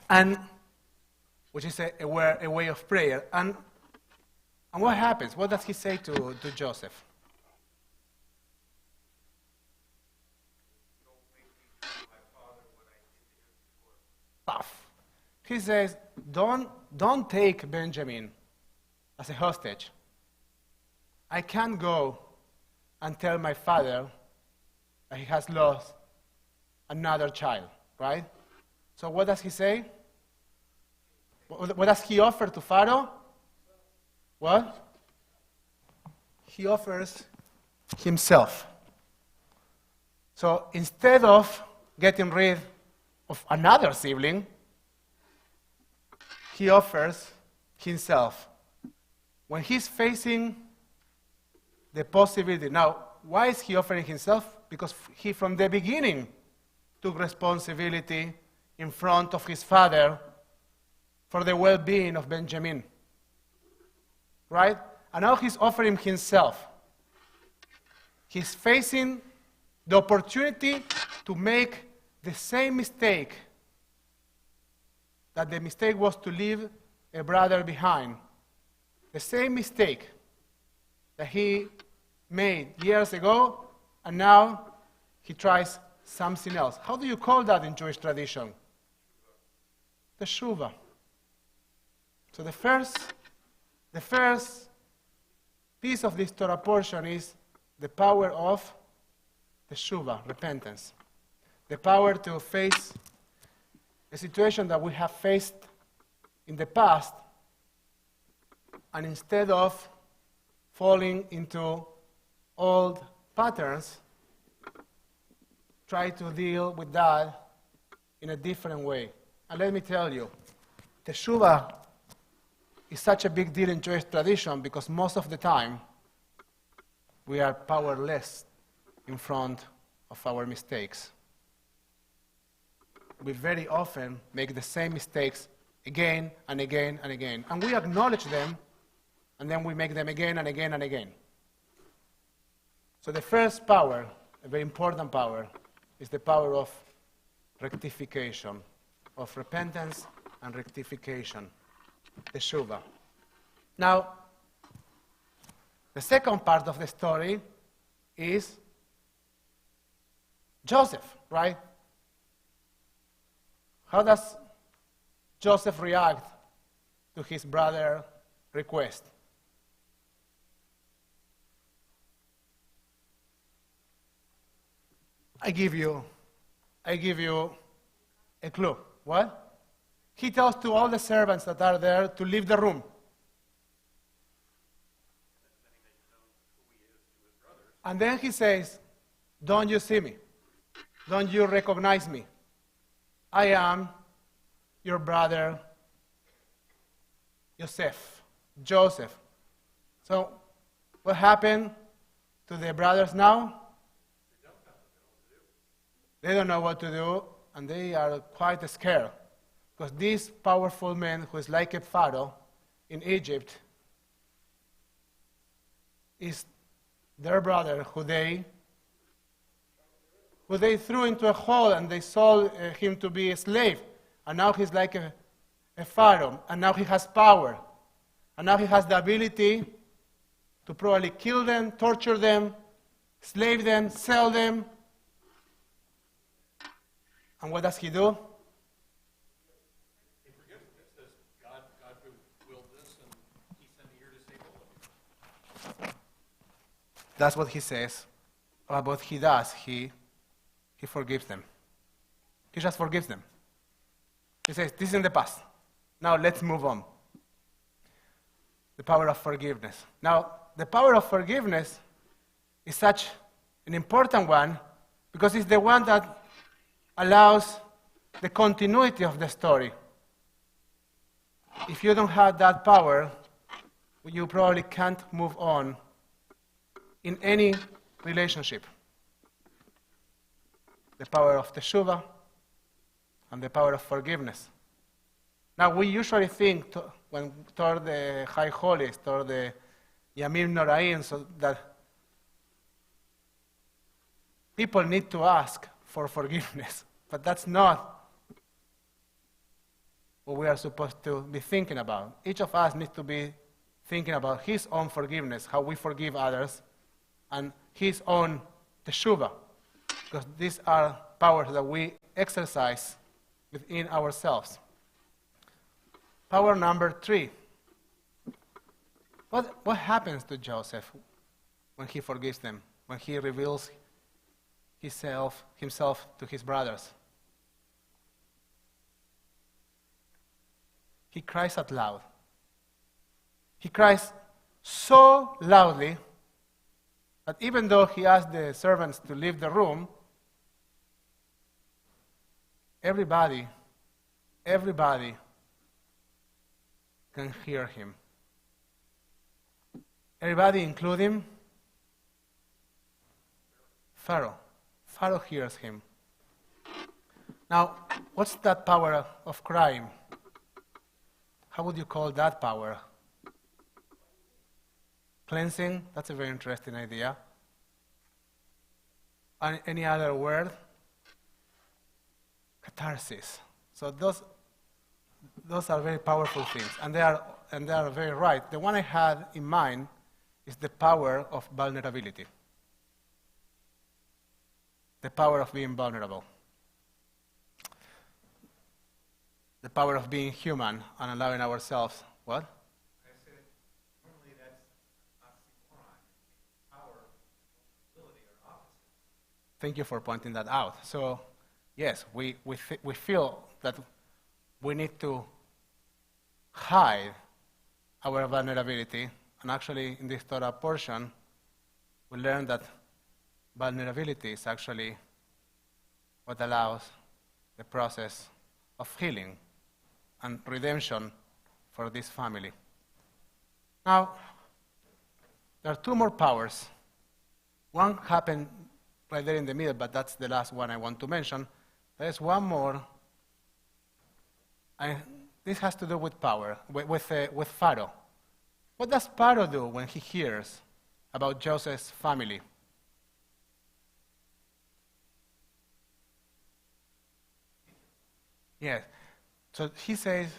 And which is a way of prayer. And what happens? What does he say to Joseph? Tough. He says, don't take Benjamin as a hostage. I can't go and tell my father that he has lost another child, right? So what does he say? What does he offer to Pharaoh? What? He offers himself. So instead of getting rid of another sibling, he offers himself. When he's facing the possibility. Now, why is he offering himself? Because he, from the beginning, took responsibility in front of his father for the well-being of Benjamin. Right? And now he's offering himself. He's facing the opportunity to make the same mistake, that the mistake was to leave a brother behind. The same mistake that he made years ago, and now he tries something else. How do you call that in Jewish tradition? Teshuvah. So the first piece of this Torah portion is the power of teshuvah, repentance. The power to face a situation that we have faced in the past, and instead of falling into old patterns, try to deal with that in a different way. And let me tell you, teshuvah is such a big deal in Jewish tradition because most of the time we are powerless in front of our mistakes. We very often make the same mistakes again and again and again. And we acknowledge them, and then we make them again and again and again. So the first power, a very important power, is the power of rectification, of repentance and rectification, teshuvah. Now, the second part of the story is Joseph, right? How does Joseph react to his brother's request? I give you a clue. What? He tells to all the servants that are there to leave the room. And then he says, don't you see me? Don't you recognize me? I am your brother Joseph. So what happened to the brothers now? They don't know what to do, and they are quite scared. Because this powerful man, who is like a pharaoh in Egypt, is their brother who they threw into a hole, and they sold him to be a slave. And now he's like a pharaoh, and now he has power. And now he has the ability to probably kill them, torture them, slave them, sell them. And what does he do? He forgives them. It says God willed this, and he sent me here to save all of you. That's what he says. But what he does, he forgives them. He just forgives them. He says, this is in the past. Now let's move on. The power of forgiveness. Now, the power of forgiveness is such an important one because it's the one that allows the continuity of the story. If you don't have that power, you probably can't move on in any relationship. The power of teshuvah and the power of forgiveness. Now, we usually think when toward the High Holies, toward the Yamim Noraim, so that people need to ask for forgiveness. But that's not what we are supposed to be thinking about. Each of us needs to be thinking about his own forgiveness, how we forgive others, and his own teshuvah. Because these are powers that we exercise within ourselves. Power number 3. What happens to Joseph when he forgives them, when he reveals himself to his brothers. He cries out loud. He cries so loudly that even though he asked the servants to leave the room, everybody can hear him. Everybody, including Pharaoh. Pharaoh hears him. Now, what's that power of crying? How would you call that power? Cleansing? That's a very interesting idea. Any other word? Catharsis. So those are very powerful things, and they are very right. The one I had in mind is the power of vulnerability. The power of being vulnerable. The power of being human and allowing ourselves, what? I said, normally that's oxymoron. Power and vulnerability are opposites. Thank you for pointing that out. So, yes, we feel that we need to hide our vulnerability. And actually, in this Torah portion, we learn that vulnerability is actually what allows the process of healing and redemption for this family. Now, there are two more powers. One happened right there in the middle, but that's the last one I want to mention. There is one more. This has to do with power, with Pharaoh. What does Pharaoh do when he hears about Joseph's family? Yes. So he says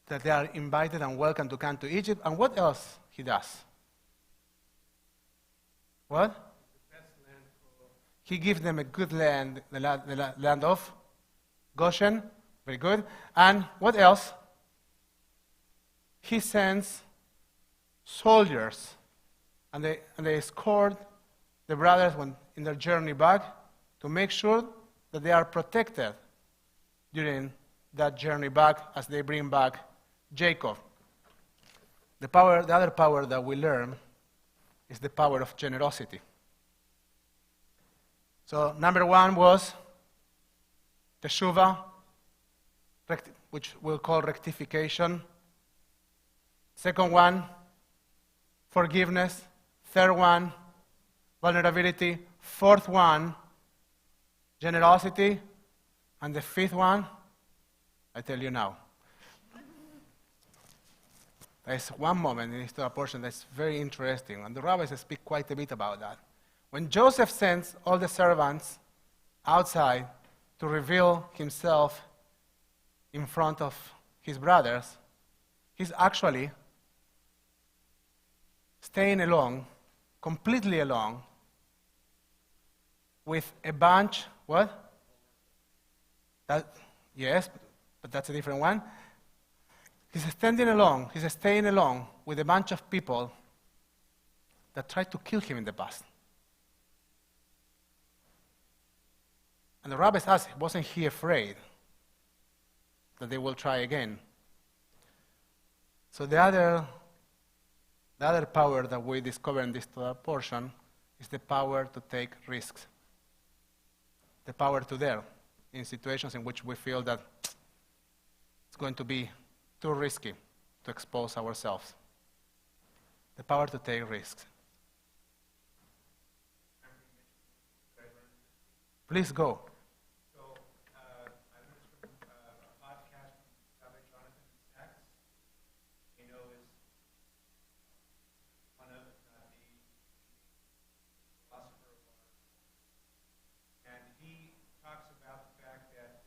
that they are invited and welcome to come to Egypt. And what else he does? What? He gives them a good land, the land of Goshen. Very good. And what else? He sends soldiers, and they escort the brothers in their journey back to make sure that they are protected during that journey back as they bring back Jacob. The other power that we learn is the power of generosity. So number one was teshuvah, which we'll call rectification. Second one, forgiveness. Third one, vulnerability. Fourth one, generosity. And the fifth one, I tell you now. There's one moment in this Torah portion that's very interesting, and the rabbis speak quite a bit about that. When Joseph sends all the servants outside to reveal himself in front of his brothers, he's actually staying alone, completely alone, with a bunch, what? Yes, but that's a different one. He's staying alone with a bunch of people that tried to kill him in the past. And the rabbis asked, wasn't he afraid that they will try again? So the other power that we discover in this portion is the power to take risks. The power to dare in situations in which we feel that it's going to be too risky to expose ourselves. The power to take risks. Please go. So, I learned this from a podcast from Rabbi Jonathan Sachs. He knows one of, if not the philosopher of art. And he talks about the fact that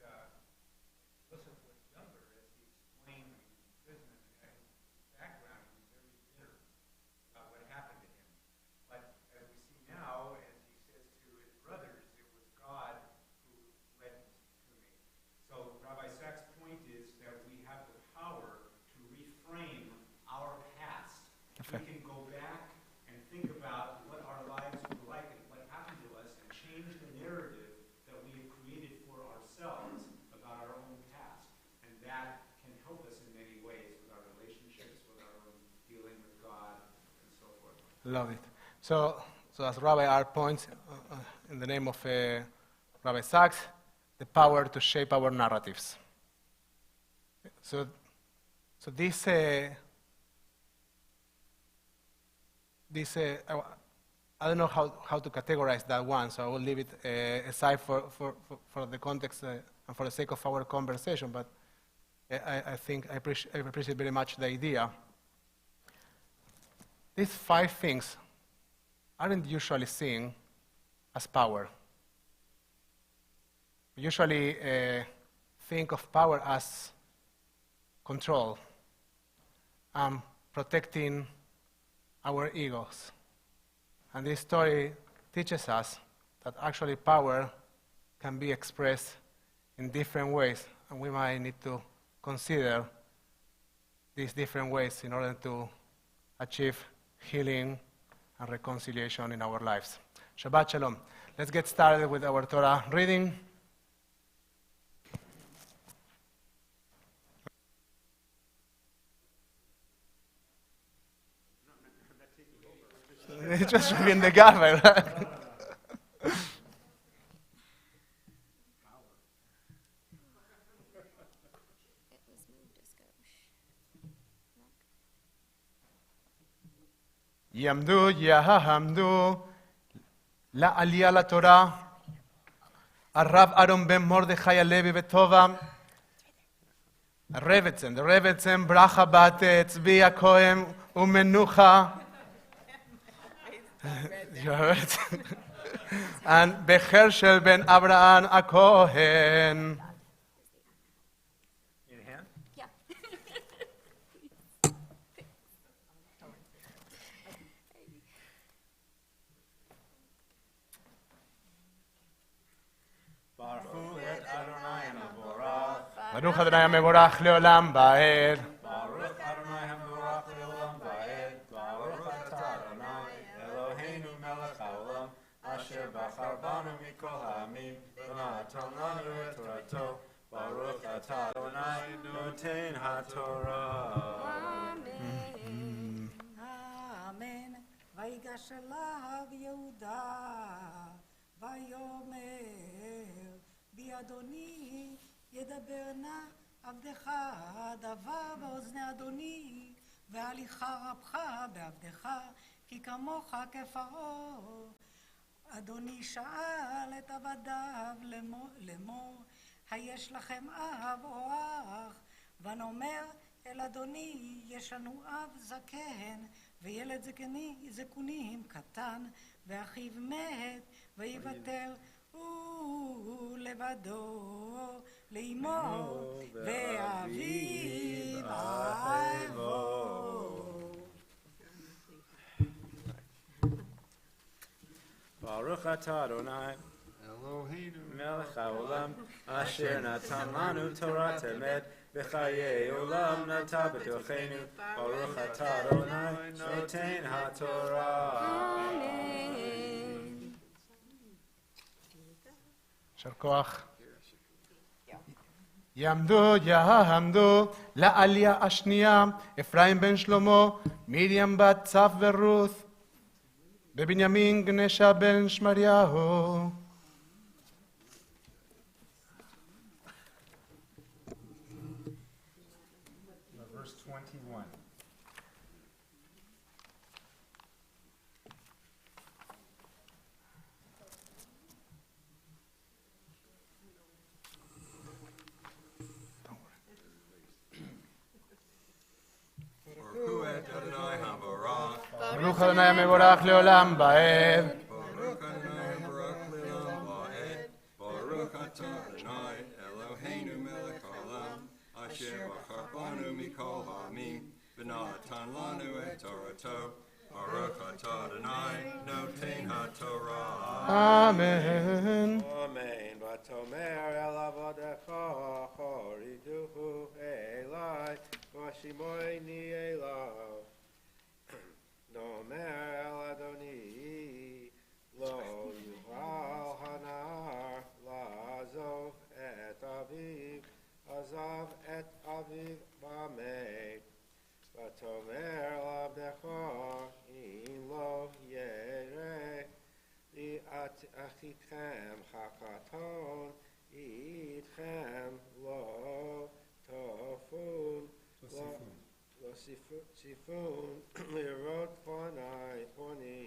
Joseph was younger, as he explained when he was in prison, and his background, he was very bitter about what happened to him. But as we see now, as he says to his brothers, it was God Love it. So as Rabbi R points, in the name of Rabbi Sachs, the power to shape our narratives. So this I don't know how to categorize that one, so I will leave it aside for the context and for the sake of our conversation, but I think I appreciate very much the idea. These 5 things aren't usually seen as power. We usually think of power as control and protecting our egos. And this story teaches us that actually power can be expressed in different ways, and we might need to consider these different ways in order to achieve healing and reconciliation in our lives. Shabbat Shalom. Let's get started with our Torah reading. It's just in the gavel, right? יעמדו לעלייה לתורה, הרב אהרון בן מרדכי הלוי וטובה, הרבצן ברכה בת צבי הכהן ומנוחה, בחרשל בן אברהם הכהן. ברוך אדוני המבורך לעולם ועד. ברוך אדוני המבורך לעולם ועד. ברוך אתה אדוני אלוהינו מלך העולם אשר בחר בנו מכל העמים ונתן לנו את תורתו. ברוך אתה אדוני נותן התורה. אמן. אמן. ויגש אליו יהודה ויאמר בי אדוני ידבר נא עבדך דבר באוזני אדוני והליכה רבך בעבדך כי כמוך כפרעה. אדוני שאל את עבדיו לאמור היש לכם אב או אח? ונאמר אל אדוני יש לנו אב זקן וילד זקונים קטן ואחיו מת ויוותר הוא לבדו לאמו ואביו אהבו. ברוך אתה אדוני אלוהינו מלך העולם אשר נתן לנו תורת אמת בחיי עולם נטע בתוכנו. ברוך אתה אדוני נותן התורה. יישר כוח. יעמדו לעלייה השנייה אפרים בן שלמה, מרים בת צף ורות, בבנימין גנשה בן שמריהו. Verse 21. ברוך אדוני המבורך לעולם ועד. ברוך אדוני המבורך לעולם ועד. ברוך אתה אדוני אלוהינו מלך העולם אשר בחר בנו מכל העמים ונתן לנו את תורתו. ברוך אתה אדוני נותן התורה. אמן. אמן. ותאמר אל עבדיך הורידוהו אלי ושימוני אליו. נאמר אל אדוני לא יוכל הנער לעזוב את אביו עזב את אביו ומת. ותאמר לעבדך אם לא achitchem hakaton itchem lo tofun lo sifun lirot ponai poni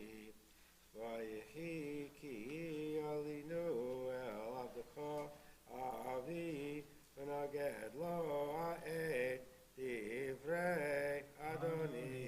vayehi ki alinu el avdecha avi v'naged lo ha'et divrei Adoni.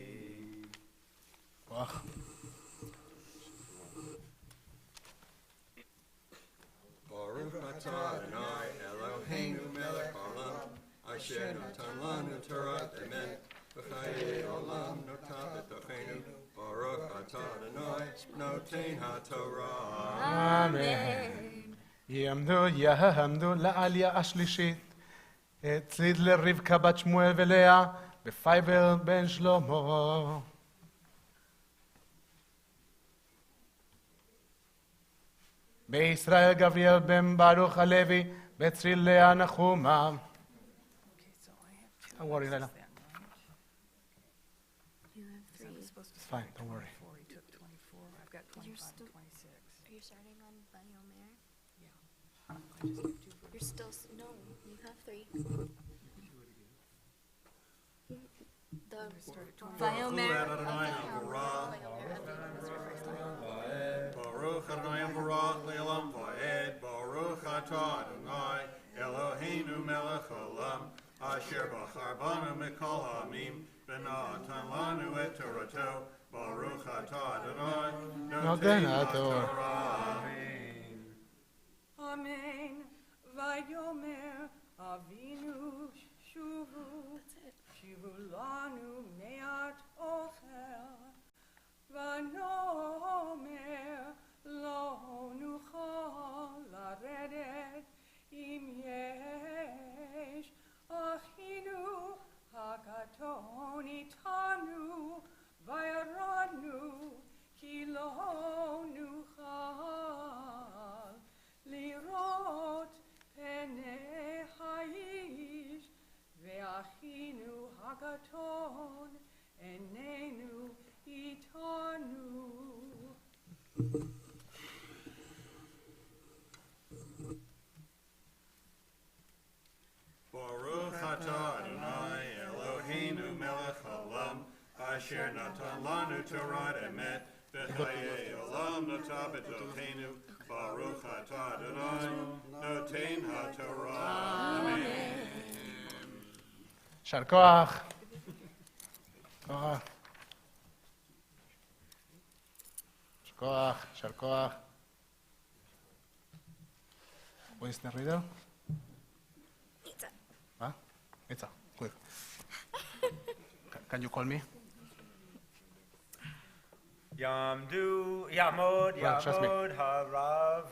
Baruch atah Adonai Eloheinu melech haolam asher natan lanu Torah emet v'chayei olam notah b'tochenu Baruch atah Adonai noten haTorah. אמן. יעמדו לעלייה השלישית. ציד לרבקה בת שמואל ולאה בפייבר בן שלמה. בישראל גבריאל בן ברוך הלוי בצריל לאה נחומה. Okay, so I have two. Don't worry, Leila. That much. You have Is that 3. supposed to It's fine, start don't worry. 24? He took 24. I've got 25 and 26. Are you starting on Vayomer? Yeah. I just have two. You're still no. You have 3. The Start at 20. Vayomer. Baruch Adonai Baruch Le'olam Va'ed Baruch atah Adonai Eloheinu melech haolam asher bachar banu mikol ha'amim v'natan lanu et Torato Baruch atah Adonai Noten haTorah. Amen. Vayomer Avinu Shuvu. Shivu lanu me'at ochel. Vanomer lo nuchal laredet im yesh achinu hakaton itanu vayaradnu ki lo nuchal lirot pene haish ve'achinu hakaton enenu itanu. Baruch atah Adonai Eloheinu melech haolam asher natan lanu Torah emet v'chayei olam notah b'tochenu Baruch atah Adonai noten haTorah. Amen. יישר כוח. כוח. יישר כוח. Who is the reader? Pizza. Huh? Pizza. Quick. Can you call me? Yamod Well, trust me. Harav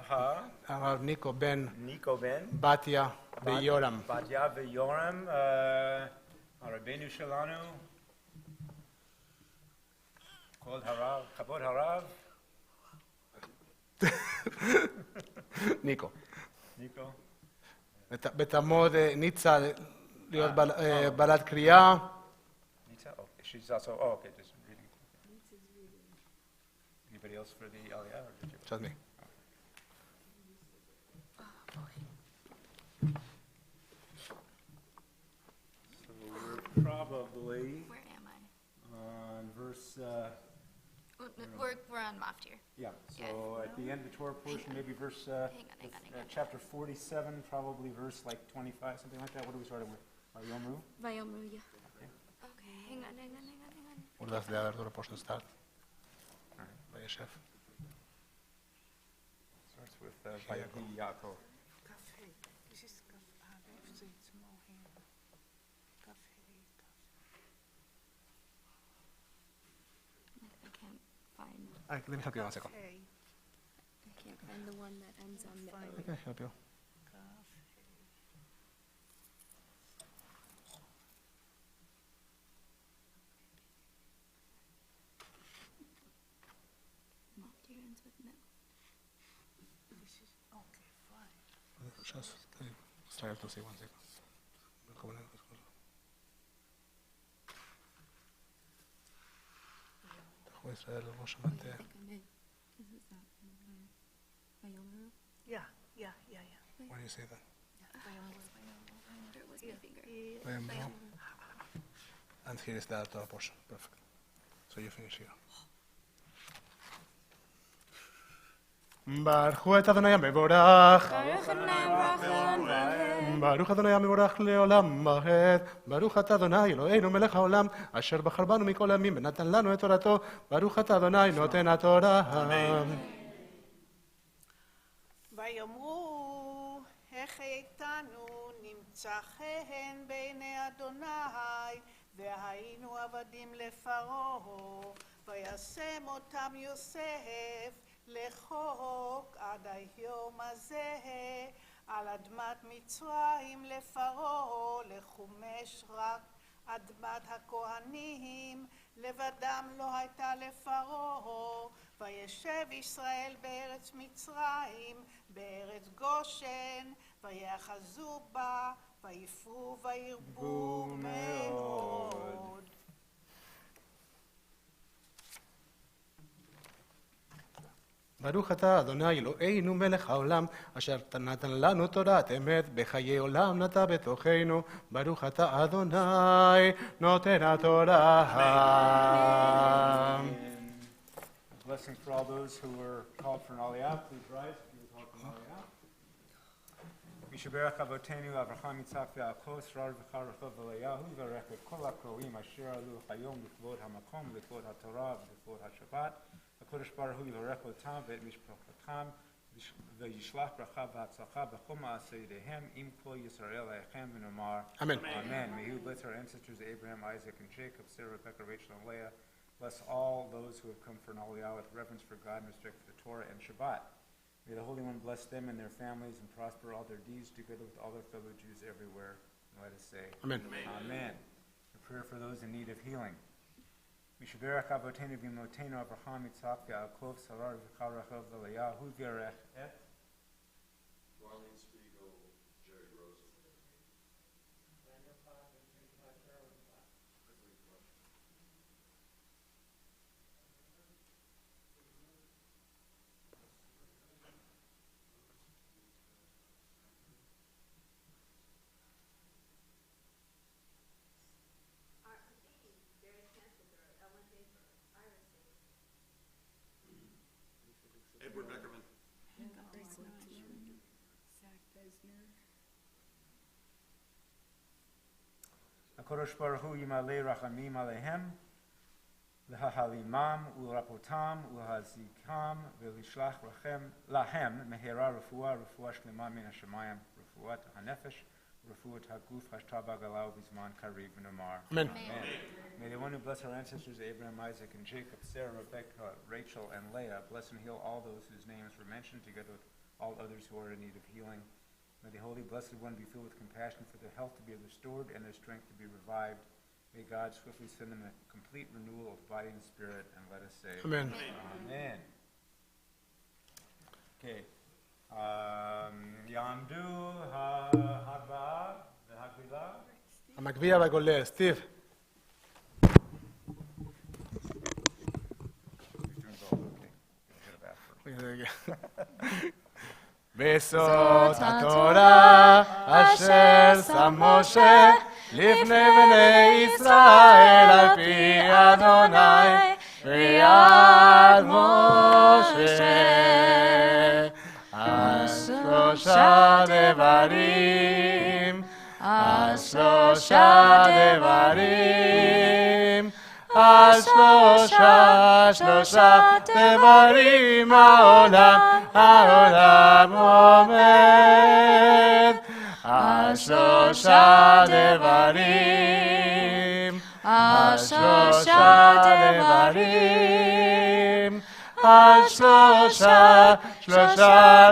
הרב ניקו בן Nico Ben בתיה ויורם. Badya Yoram Rabbeinu Shalanu called Harav Kabod Harav ניקו. Nico בתלמוד ניצה להיות בעלת קריאה. Nita oh she's also okay just reading anybody else for the Aliyah or did you Trust me. So we're probably Where am I? on verse, Oh, no, we're on Maftir. yeah, so at the end of the Torah portion, maybe verse, Hang on. chapter 47, probably verse like 25, something like that. What are we starting with? Yomru? Vayomer, yeah. Okay, hang on. Urdați de alertul poștă start. Vayeșef. starts with Vayahi Yaakov Kaf Hey. This is Kaf. This is small hand. Kaf Hey. I can't find. Let me help you 1 second. Hey. I can't find the one that ends on the. Fine. Okay, help you. Kaf Hey. Maftir ends with no. This is okay. Fine. Сейчас. Try to see 1 second. תחו ישראל ראש המטה. I think I'm in. This is not. Yeah, yeah. Why do you say that? There was my finger. Vayamru. And here is the Torah portion. Perfect. So you finish here. ברכו את אדוני המבורך. ברוך אדוני המבורך לעולם ועד. ברוך אתה אדוני אלוהינו מלך העולם, אשר בחר בנו מכל העמים ונתן לנו את תורתו. ברוך אתה אדוני נותן התורה. ויאמרו, החייתנו נמצא חן בעיני אדוני, והיינו עבדים לפרעה, וישם אותם יוסף לחוק עד היום הזה, על אדמת מצרים לפרעה, לחומש רק אדמת הכהנים, לבדם לא הייתה לפרעה, וישב ישראל בארץ מצרים, בארץ גושן, ויאחזו בה, ויפרו וירבו מאוד. ברוך אתה אדוני אלוהינו מלך העולם, אשר נתן לנו תורת אמת, בחיי עולם נטע בתוכנו. ברוך אתה אדוני נותן התורה. Blessing for all those who were called for an aliyah. Please rise if you were called for an aliyah. Mishaberach avotenu Avraham Yitzhak Yaakov Srar v'char rechov v'leyahu v'rech et kol ha'kroim asher alu hayom l'kvod hamakom l'kvod ha'torah v'l'kvod ha'shabbat. HaKadosh Baruch Hu yivarech otam ve'et mishpachatam v'yishlach bracha v'hatzlacha b'chol ma'aseh yedehem im kol Yisrael ha'echem v'nomar. Amen. Amen. May you bless our ancestors Abraham, Isaac, and Jacob, Sarah, Rebecca, Rachel, and Leah. Bless all those who have come for an aliyah with reverence for God and respect for the Torah and Shabbat. May the Holy One bless them and their families and prosper all their deeds together with all their fellow Jews everywhere. And let us say, Amen. Amen. A prayer for those in need of healing. Mishaberach avotenu v'imotenu Avraham Yitzhak Yaakov Sarar v'char rechov v'leyahu v'yarech et Marlene Spiegel, Jerry Rosen. Edward Beckerman. HaKadosh Baruch Hu yimalei rachamim alehem lehahalimam ulrapotam ulhazikam velishlach lahem mehera refuah shlema min hashamayim refuat hanefesh refuat haguf hashtaba galau bizman kariv v'nomar. Amen. May the one who bless our ancestors Abraham, Isaac, and Jacob, Sarah, Rebecca, Rachel, and Leah, bless and heal all those whose names were mentioned, together with all others who are in need of healing. May the Holy Blessed One be filled with compassion for their health to be restored and their strength to be revived. May God swiftly send them a complete renewal of body and spirit, and let us say, Amen. Amen. Okay. Yamdu ha'hagba v'hagbilah. המגביה והגולל, סטיב. בסוד התורה אשר שם משה לפני בני ישראל על פי אדוני ביד משה על שלושה דברים על שלושה דברים על שלושה דברים העולם עומד על שלושה דברים על שלושה דברים על שלושה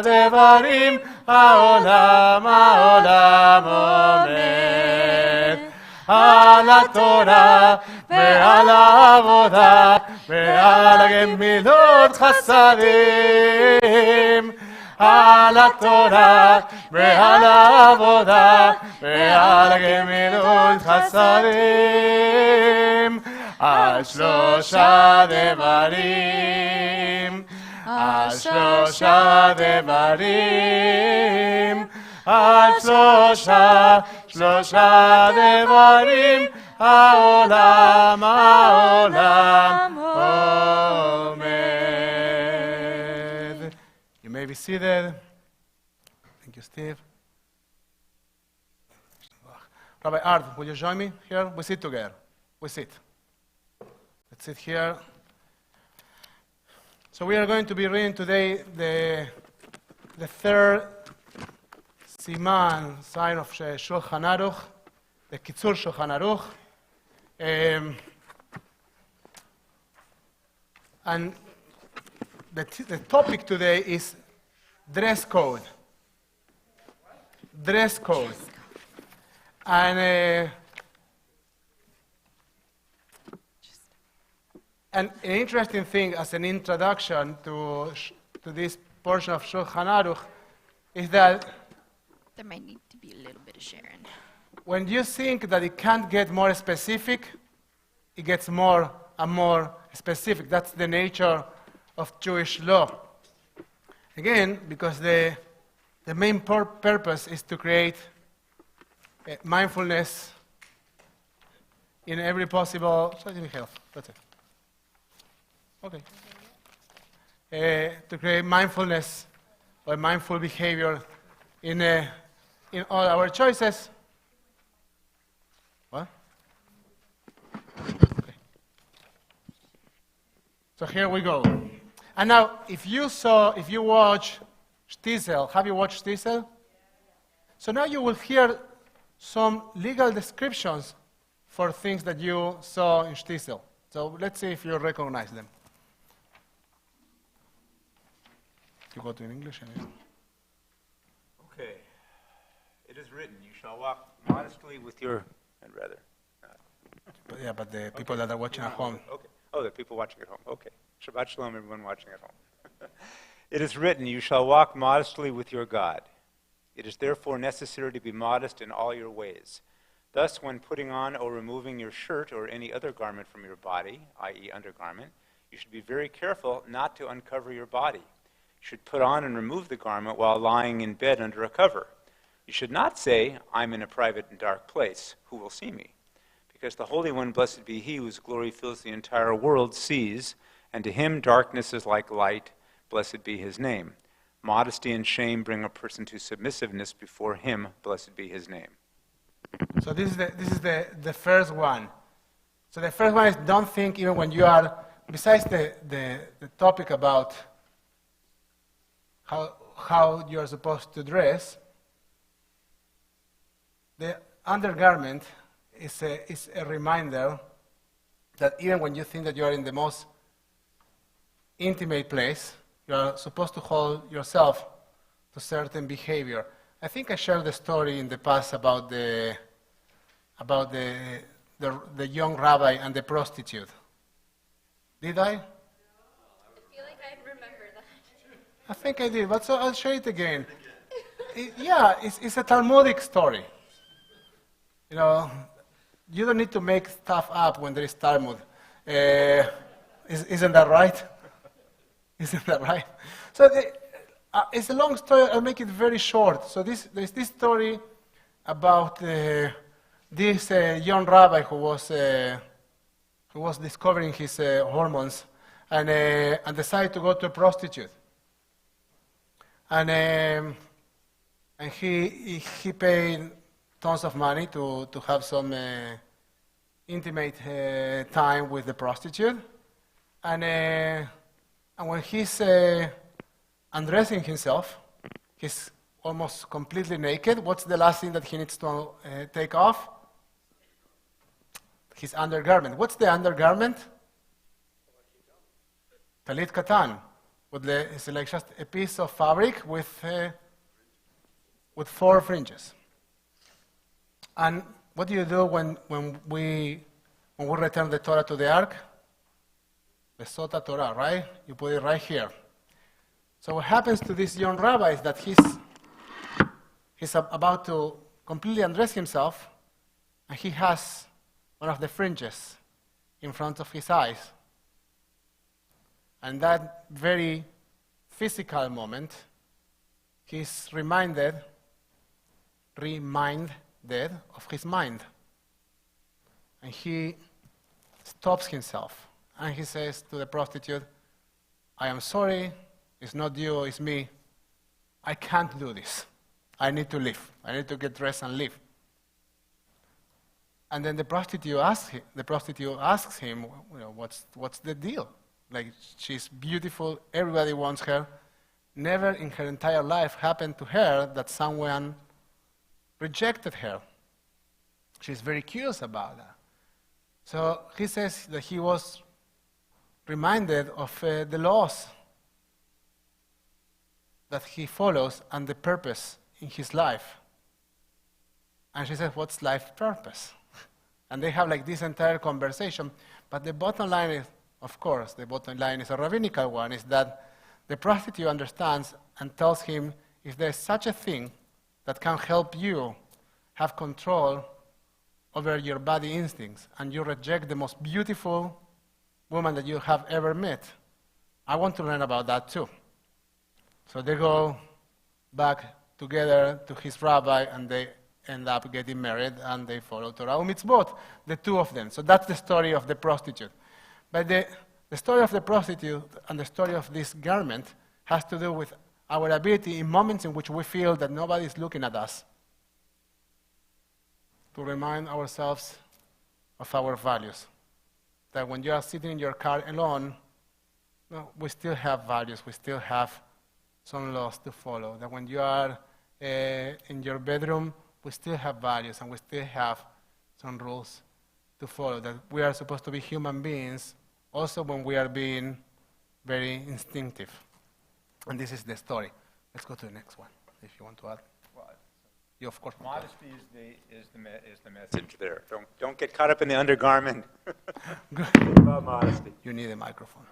דברים העולם עומד על התורה ועל העבודה ועל הגמילות חסדים על התורה ועל העבודה ועל הגמילות חסדים על שלושה דברים על שלושה דברים, על שלושה דברים, העולם עומד. You may be seated. Thank you, Steve. Rabbi Art, will you join me here? We sit together. We sit. Let's sit here. So we are going to be reading today the third siman, sign of Shulchan Aruch, the Kitzur Shulchan Aruch. And the topic today is dress code. Dress code. And an interesting thing as an introduction to this portion of Shulchan Aruch is that There might need to be a little bit of sharing. when you think that it can't get more specific, it gets more and more specific. That's the nature of Jewish law. Again, because the main purpose is to create mindfulness in every possible. So let me help. That's it. Okay. To create mindfulness or mindful behavior in all our choices. What? Okay. So here we go. And now, if you watch Shtisel, have you watched Shtisel? So now you will hear some legal descriptions for things that you saw in Shtisel. So let's see if you recognize them. You go to in English. Okay. It is written, you shall walk modestly with your, I'd rather not. But the people that are watching at home. Okay. Oh, the people watching at home. Okay. Shabbat Shalom, everyone watching at home. It is written, you shall walk modestly with your God. It is therefore necessary to be modest in all your ways. Thus, when putting on or removing your shirt or any other garment from your body, i.e. undergarment, you should be very careful not to uncover your body. You should put on and remove the garment while lying in bed under a cover. You should not say, I'm in a private and dark place. Who will see me? Because the Holy One, blessed be He, whose glory fills the entire world, sees, and to Him darkness is like light. Blessed be His name. Modesty and shame bring a person to submissiveness before Him. Blessed be His name. So this is the first one. So the first one is don't think even when you are, besides the topic about how you are supposed to dress, the undergarment is a reminder that even when you think that you are in the most intimate place, you are supposed to hold yourself to certain behavior. I think I shared the story in the past about the young rabbi and the prostitute. Did I? I feel like I remember that. I think I did, but so I'll share it again. It's a Talmudic story. You know, you don't need to make stuff up when there is Talmud. Isn't that right? Isn't that right? So it's a long story. I'll make it very short. So there's this story about this young rabbi who was discovering his hormones and decided to go to a prostitute. And he paid tons of money to have some intimate time with the prostitute. And when he's undressing himself, he's almost completely naked. What's the last thing that he needs to take off? His undergarment. What's the undergarment? Talit katan. It's like just a piece of fabric with 4 fringes. And what do you do when we return the Torah to the ark? The Sota Torah, right? You put it right here. So what happens to this young rabbi is that he's about to completely undress himself, and he has one of the fringes in front of his eyes. And that very physical moment, he's reminded of his mind. And he stops himself. And he says to the prostitute, I am sorry, it's not you, it's me. I can't do this. I need to leave. I need to get dressed and leave. And then the prostitute asks him, what's the deal? Like, she's beautiful, everybody wants her. Never in her entire life happened to her that someone rejected her. She's very curious about that. So he says that he was reminded of the laws that he follows and the purpose in his life. And she says, what's life's purpose? And they have like this entire conversation. But the bottom line is, of course, the bottom line is a rabbinical one, is that the prostitute understands and tells him, if there's such a thing that can help you have control over your body instincts, and you reject the most beautiful woman that you have ever met, I want to learn about that too. So they go back together to his rabbi, and they end up getting married, and they follow Torah u'mitzvot, the two of them. So that's the story of the prostitute. But the story of the prostitute and the story of this garment has to do with our ability in moments in which we feel that nobody is looking at us, to remind ourselves of our values. That when you are sitting in your car alone, we still have values, we still have some laws to follow. That when you are in your bedroom, we still have values and we still have some rules to follow. That we are supposed to be human beings also when we are being very instinctive. And this is the story. Let's go to the next one, if you want to add. You, of course. Modesty is the message there. Don't get caught up in the undergarment. About modesty. You need a microphone.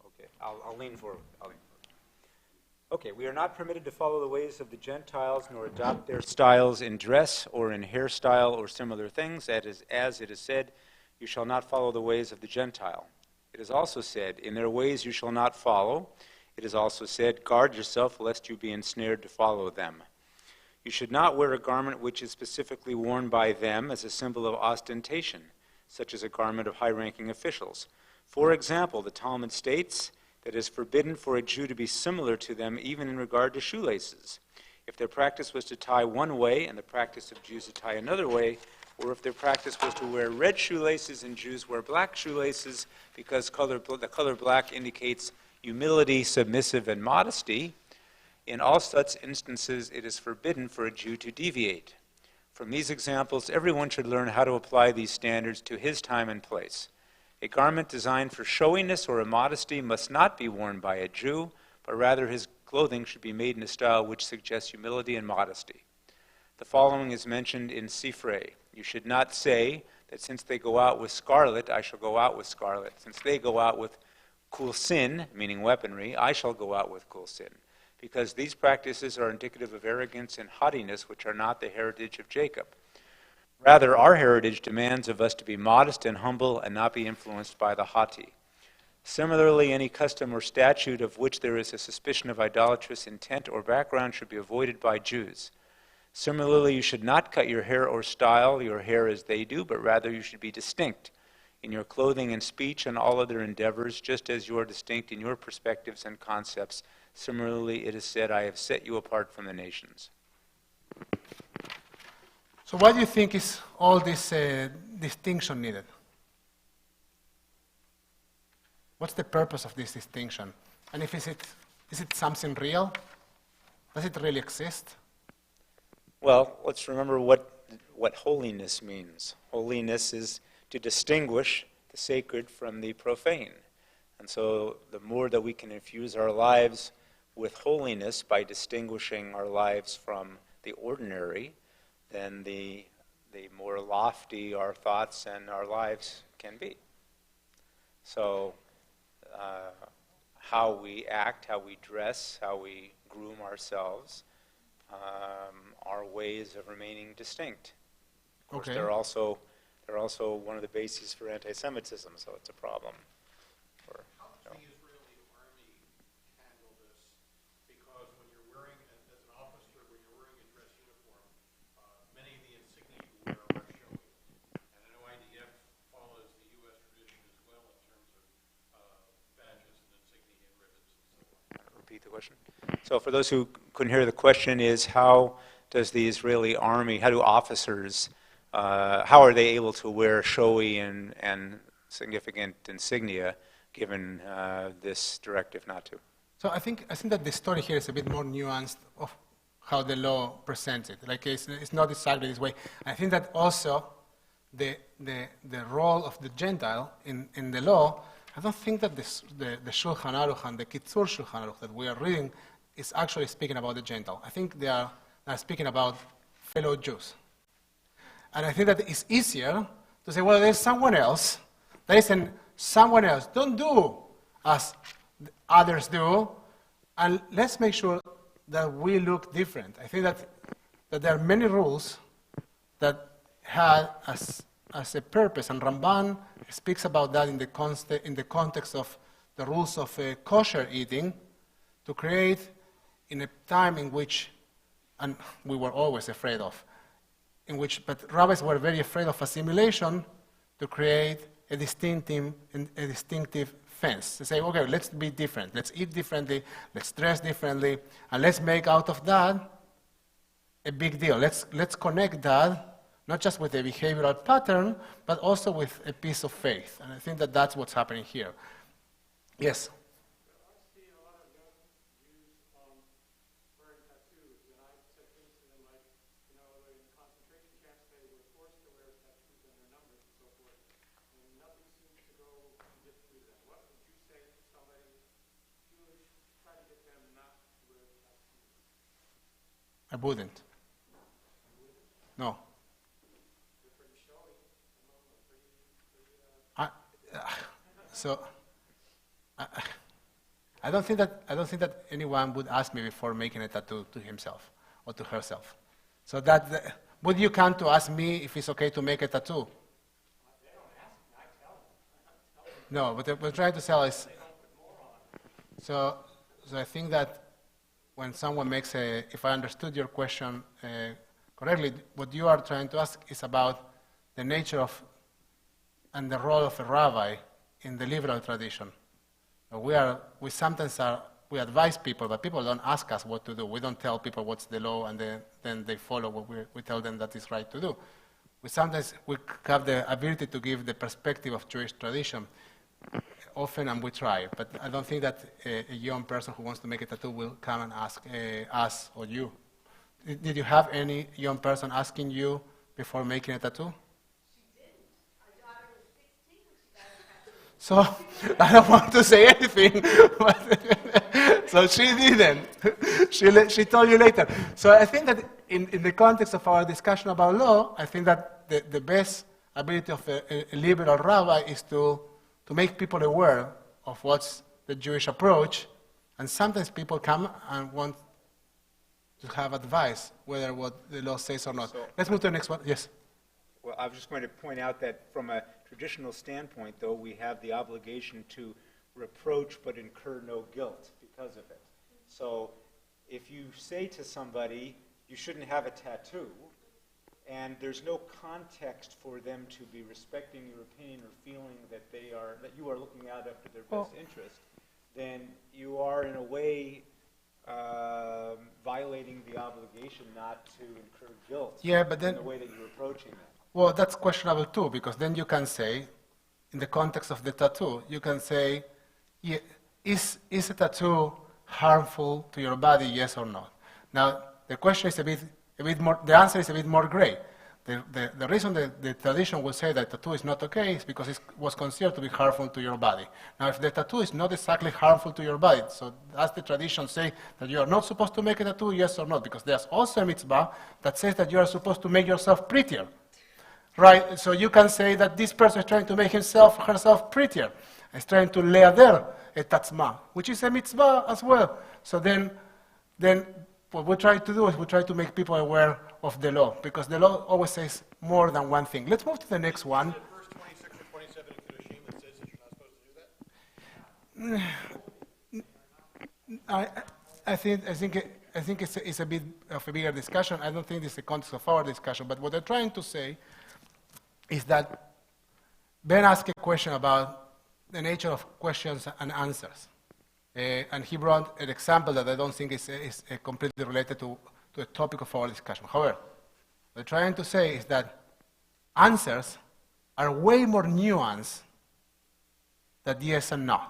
Okay, I'll lean forward. Okay, we are not permitted to follow the ways of the Gentiles, nor adopt their styles in dress or in hairstyle or similar things. As it is said, you shall not follow the ways of the Gentile. It is also said, in their ways you shall not follow. It is also said, guard yourself lest you be ensnared to follow them. You should not wear a garment which is specifically worn by them as a symbol of ostentation, such as a garment of high-ranking officials. For example, the Talmud states that it is forbidden for a Jew to be similar to them even in regard to shoelaces. If their practice was to tie one way and the practice of Jews to tie another way, or if their practice was to wear red shoelaces and Jews wear black shoelaces because the color black indicates humility, submissive, and modesty, in all such instances it is forbidden for a Jew to deviate. From these examples, everyone should learn how to apply these standards to his time and place. A garment designed for showiness or immodesty must not be worn by a Jew, but rather his clothing should be made in a style which suggests humility and modesty. The following is mentioned in Sifrei. You should not say that since they go out with scarlet, I shall go out with scarlet. Since they go out with kulsin, meaning weaponry, I shall go out with kulsin. Because these practices are indicative of arrogance and haughtiness, which are not the heritage of Jacob. Rather, our heritage demands of us to be modest and humble and not be influenced by the haughty. Similarly, any custom or statute of which there is a suspicion of idolatrous intent or background should be avoided by Jews. Similarly, you should not cut your hair or style your hair as they do, but rather you should be distinct in your clothing and speech and all other endeavors, just as you are distinct in your perspectives and concepts. Similarly, it is said, I have set you apart from the nations. So why do you think is all this distinction needed? What's the purpose of this distinction? And is it something real? Does it really exist? Well, let's remember what holiness means. Holiness is to distinguish the sacred from the profane. And so the more that we can infuse our lives with holiness by distinguishing our lives from the ordinary, then the more lofty our thoughts and our lives can be. So how we act, how we dress, how we groom ourselves are ways of remaining distinct. Of course, Okay. they're also one of the bases for anti-Semitism, so it's a problem. How does the Israeli army handle this repeat the question? So for those who couldn't hear, the question is how does the Israeli army, how do officers, how are they able to wear showy and significant insignia given this directive not to? So I think that the story here is a bit more nuanced of how the law presents it. Like it's not exactly this way. I think that also the role of the Gentile in the law, I don't think that the Shulchan Aruch and the Kitzur Shulchan Aruch that we are reading is actually speaking about the Gentile. I think they are speaking about fellow Jews. And I think that it's easier to say, well, there's someone else. There isn't someone else. Don't do as others do, and let's make sure that we look different. I think that there are many rules that have as a purpose, and Ramban speaks about that in the context of the rules of kosher eating, to create in a time in which, and we were always afraid of, but rabbis were very afraid of assimilation, to create a distinctive fence. To say, okay, let's be different, let's eat differently, let's dress differently, and let's make out of that a big deal. Let's connect that not just with a behavioral pattern, but also with a piece of faith. And I think that that's what's happening here. Yes? I wouldn't. No. I don't think that anyone would ask me before making a tattoo to himself or to herself. So would you come to ask me if it's okay to make a tattoo? No, what we're trying to tell is. So I think that when someone makes if I understood your question correctly, what you are trying to ask is about the nature of and the role of a rabbi in the liberal tradition. We advise people, but people don't ask us what to do. We don't tell people what's the law, and then they follow what we tell them that is right to do. We have the ability to give the perspective of Jewish tradition often, and we try. But I don't think that a young person who wants to make a tattoo will come and ask us or you. Did you have any young person asking you before making a tattoo? So I don't want to say anything, so she didn't. She told you later. So I think that in the context of our discussion about law, I think that the best ability of a liberal rabbi is to make people aware of what's the Jewish approach, and sometimes people come and want to have advice, whether what the law says or not. So, let's move to the next one. Yes? Well, I was just going to point out that from a traditional standpoint, though, we have the obligation to reproach but incur no guilt because of it. So if you say to somebody, you shouldn't have a tattoo, and there's no context for them to be respecting your opinion or feeling that you are looking out after their best interest, then you are in a way violating the obligation not to incur guilt in the way that you're approaching them. Well, that's questionable too, because then you can say, in the context of the tattoo, you can say, is a tattoo harmful to your body, yes or no? Now, the question is a bit more, the answer is a bit more gray. The reason that the tradition will say that tattoo is not okay is because it was considered to be harmful to your body. Now, if the tattoo is not exactly harmful to your body, so does the tradition say that you are not supposed to make a tattoo, yes or not? Because there's also a mitzvah that says that you are supposed to make yourself prettier. Right, so you can say that this person is trying to make himself or herself prettier. Is trying to leader a tatzma, which is a mitzvah as well. So then what we try to do is we try to make people aware of the law, because the law always says more than one thing. Let's move to the next one. Is it verse 26 or 27 in Kedoshim that says that you're not supposed to do that? I think it's a bit of a bigger discussion. I don't think this is the context of our discussion, but what I'm trying to say is that Ben asked a question about the nature of questions and answers. And he brought an example that I don't think is completely related to the topic of our discussion. However, what I'm trying to say is that answers are way more nuanced than yes and no.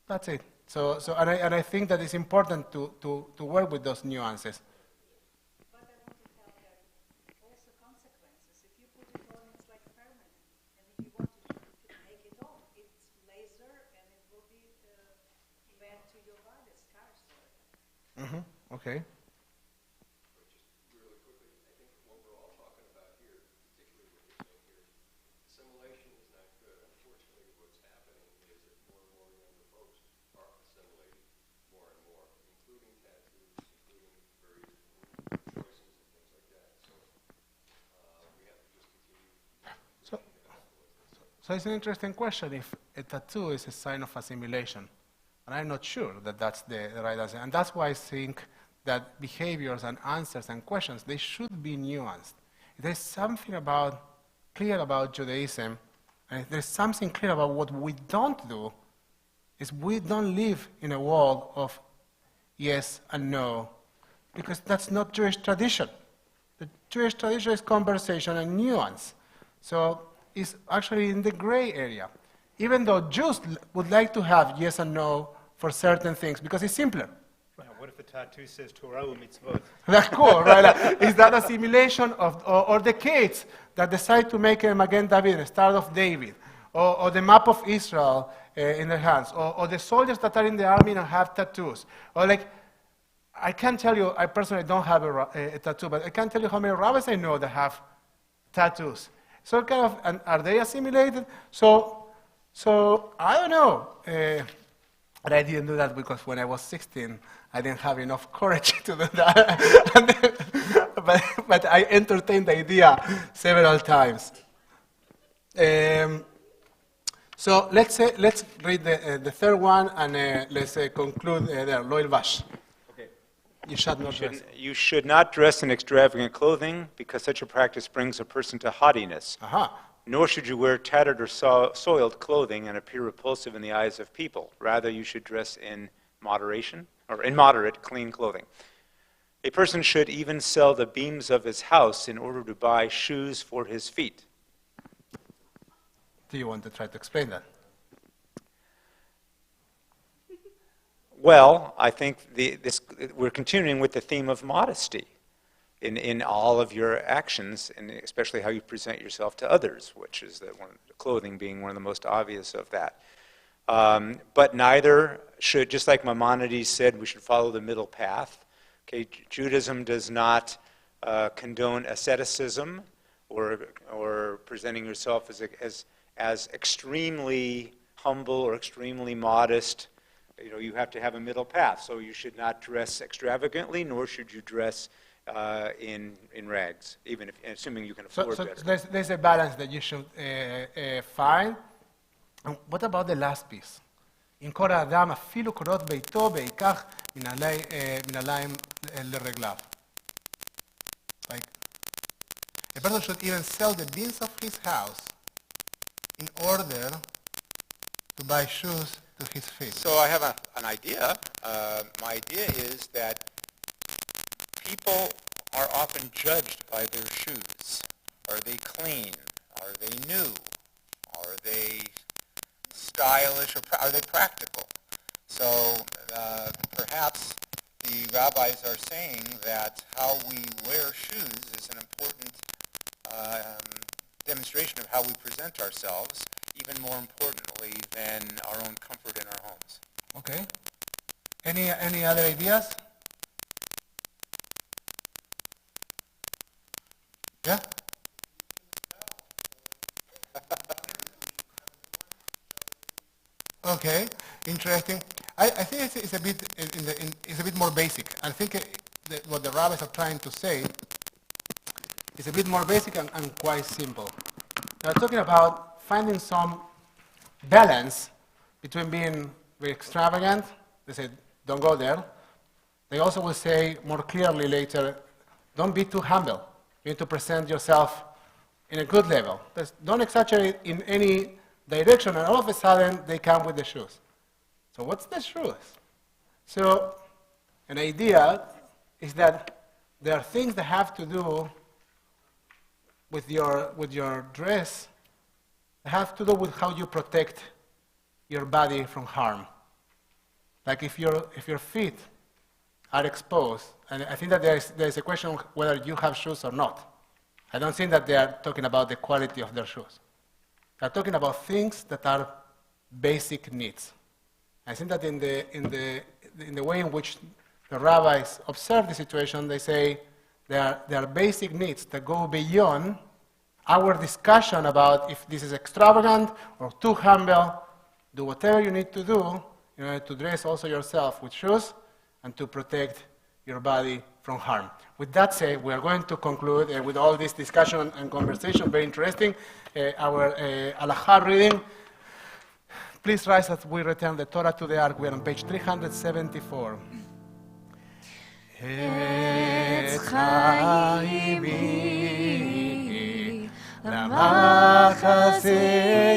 That's it. And I think that it's important to work with those nuances. But I want to tell there also consequences. If you put it on, it's like permanent. And if you want to make it off, it's laser and it will be bad to your body, scars. Okay. Really quickly, I think what we're all talking about here, particularly what you're saying here, assimilation is not good. Unfortunately, what's happening is that more and more younger folks are assimilating more and more, including tattoos, including various choices and things like that. So we have to just continue. So it's an interesting question if a tattoo is a sign of assimilation. And I'm not sure that that's the right answer. And that's why I think that behaviors and answers and questions, they should be nuanced. If there's something clear about Judaism, and if there's something clear about what we don't do, is we don't live in a world of yes and no, because that's not Jewish tradition. The Jewish tradition is conversation and nuance. So it's actually in the gray area. Even though Jews would like to have yes and no for certain things, because it's simpler. Yeah, what if the tattoo says Torah u'mitzvot? That's cool, right? Like, is that assimilation of, or the kids that decide to make a Magen David, a Star of David, or the map of Israel in their hands, or the soldiers that are in the army and have tattoos, or like, I can't tell you, I personally don't have a tattoo, but I can't tell you how many rabbis I know that have tattoos. So kind of, and are they assimilated? So I don't know. But I didn't do that because when I was 16, I didn't have enough courage to do that. but I entertained the idea several times. So let's read the third one and let's conclude there. Loil Vash. Okay. You should not dress. You should not dress in extravagant clothing because such a practice brings a person to haughtiness. Nor should you wear tattered or soiled clothing and appear repulsive in the eyes of people. Rather, you should dress in moderation, or in moderate, clean clothing. A person should even sell the beams of his house in order to buy shoes for his feet. Do you want to try to explain that? Well, I think we're continuing with the theme of modesty in all of your actions, and especially how you present yourself to others, which is clothing being one of the most obvious of that. But neither should, just like Maimonides said, we should follow the middle path. Okay, Judaism does not condone asceticism or presenting yourself as extremely humble or extremely modest. You know, you have to have a middle path. So you should not dress extravagantly, nor should you dress in rags, even if, assuming you can afford that. There's a balance that you should find. And what about the last piece? In כל האדם אפילו קורות ביתו ויקח מנעליים לרגליו. Like, a person should even sell the beams of his house in order to buy shoes to his feet. So I have an idea. My idea is that people are often judged by their shoes. Are they clean? Are they new? Are they stylish? Or are they practical? So perhaps the rabbis are saying that how we wear shoes is an important demonstration of how we present ourselves, even more importantly than our own comfort in our homes. Okay. Any other ideas? Yeah? Okay, interesting. I think it's a bit it's a bit more basic. I think what the rabbis are trying to say is a bit more basic and quite simple. They're talking about finding some balance between being very extravagant. They say, don't go there. They also will say more clearly later, don't be too humble. You need to present yourself in a good level. Don't exaggerate in any direction, and all of a sudden they come with the shoes. So what's the truth? So an idea is that there are things that have to do with your dress, that have to do with how you protect your body from harm. Like if your feet are exposed, and I think that there's a question whether you have shoes or not. I don't think that they are talking about the quality of their shoes. They're talking about things that are basic needs. I think that in the way in which the rabbis observe the situation, they say there are basic needs that go beyond our discussion about if this is extravagant or too humble. Do whatever you need to do in order to dress also yourself with shoes and to protect your body from harm. With that said, we are going to conclude with all this discussion and conversation, very interesting, our Halakha reading. Please rise as we return the Torah to the Ark. We are on page 374. Etz chaimi lamachase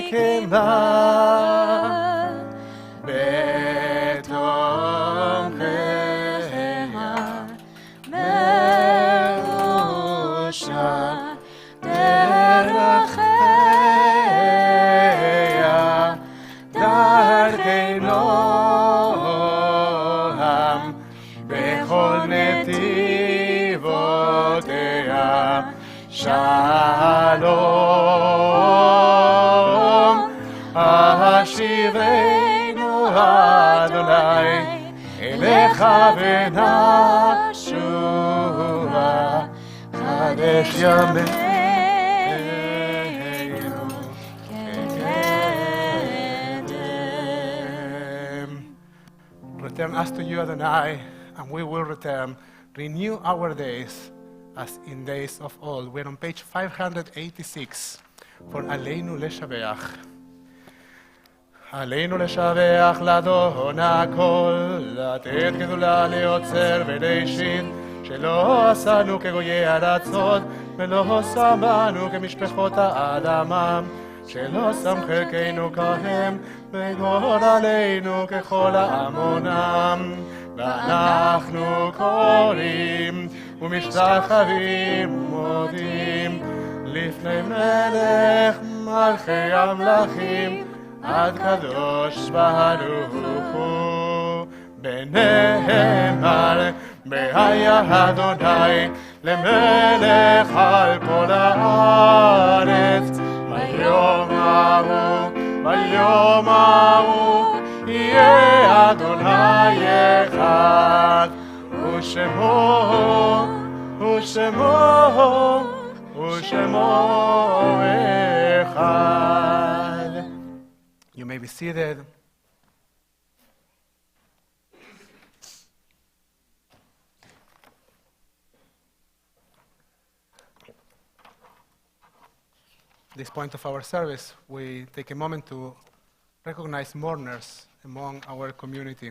kema betom merusha derachea darkei noam bechol netivotea shalom ashivenu Adonai elecha v'nashuva chadesh yameinu kekedem. Return us to you, Adonai, and we will return. Renew our days as in days of old. We're on page 586 for Aleinu Leshabeach. Aleinu Leshabeach לאדון הכל, לתת גדולה ליוצר בראשית, שלא עשנו כגויי ארצות, ולא שמנו כמשפחות האדמה, שלא שם חלקנו כהם, וגורלנו ככל העמונם. ואנחנו קוראים ומשתחווים ומודים לפני מלך מלכי המלכים עד קדוש ברוך הוא. בנאמר והיה אדוני למלך על כל הארץ. ביום ההוא יהיה אדוני אחד, ושמו אחד. You may be seated. At this point of our service, we take a moment to recognize mourners among our community.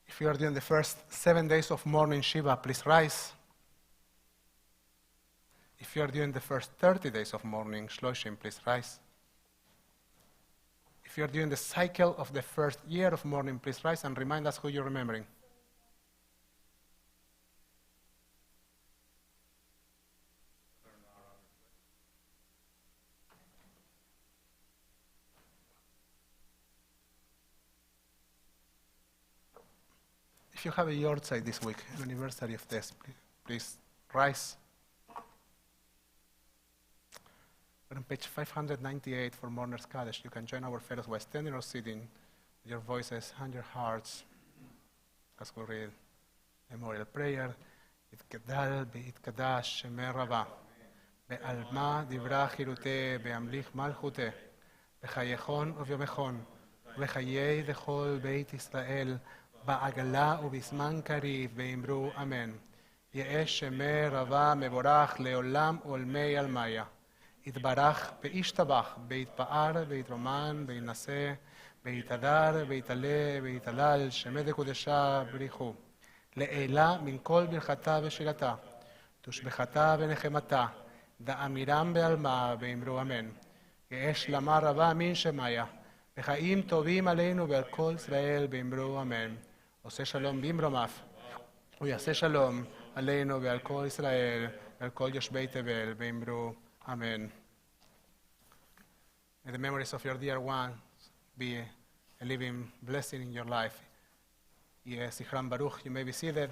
If you are doing the first 7 days of mourning Shiva, please rise. If you are doing the first 30 days of mourning Shloshim, please rise. If you are doing the cycle of the first year of mourning, please rise and remind us who you're remembering. If you have a yahrzeit this week, an anniversary of this, please rise. We're on page 598 for Mourner's Kaddish. You can join our fellows by standing or sitting with your voices and your hearts as we read memorial prayer. יתגדל ויתקדש שמי רבה, בעלמא דברה חירותי, בהמליך מלכותי, בחייכון וביומכון, ובחיי לכל בית ישראל, בעגלה ובזמן קריב, ואמרו אמן. יהא שמי רבה מבורך לעולם עולמי עלמיה. יתברך וישתבח, ויתפאר ויתרומן וינשא, ויתהדר ויתעלה ויתהלל, שמי דקודשה בריחו. לעילה מן כל ברכתה ושירתה, תושבחתה ונחמתה, דאמירם בעלמה ואמרו אמן. יהא שלמה רבה מן שמיה, וחיים טובים עלינו ועל כל ישראל באמרו אמן. עושה שלום במרומיו, הוא יעשה שלום עלינו ועל כל ישראל ועל כל יושבי תבל באמרו אמן. May the memories of your dear ones be a living blessing in your life. Yes, Zichram Baruch, you may be seated.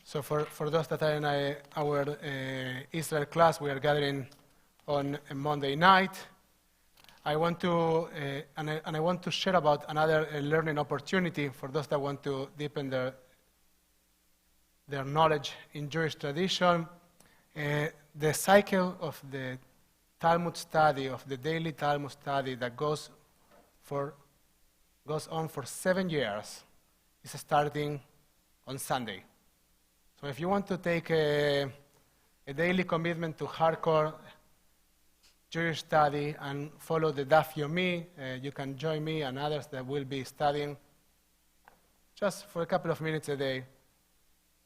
So for those that are in our Israel class, we are gathering on a Monday night. I want to I want to share about another learning opportunity for those that want to deepen their knowledge in Jewish tradition. The cycle of the Talmud study, of the daily Talmud study that goes on for 7 years, is starting on Sunday. So if you want to take a daily commitment to hardcore Jewish study and follow the Daf Yomi, you can join me and others that will be studying just for a couple of minutes a day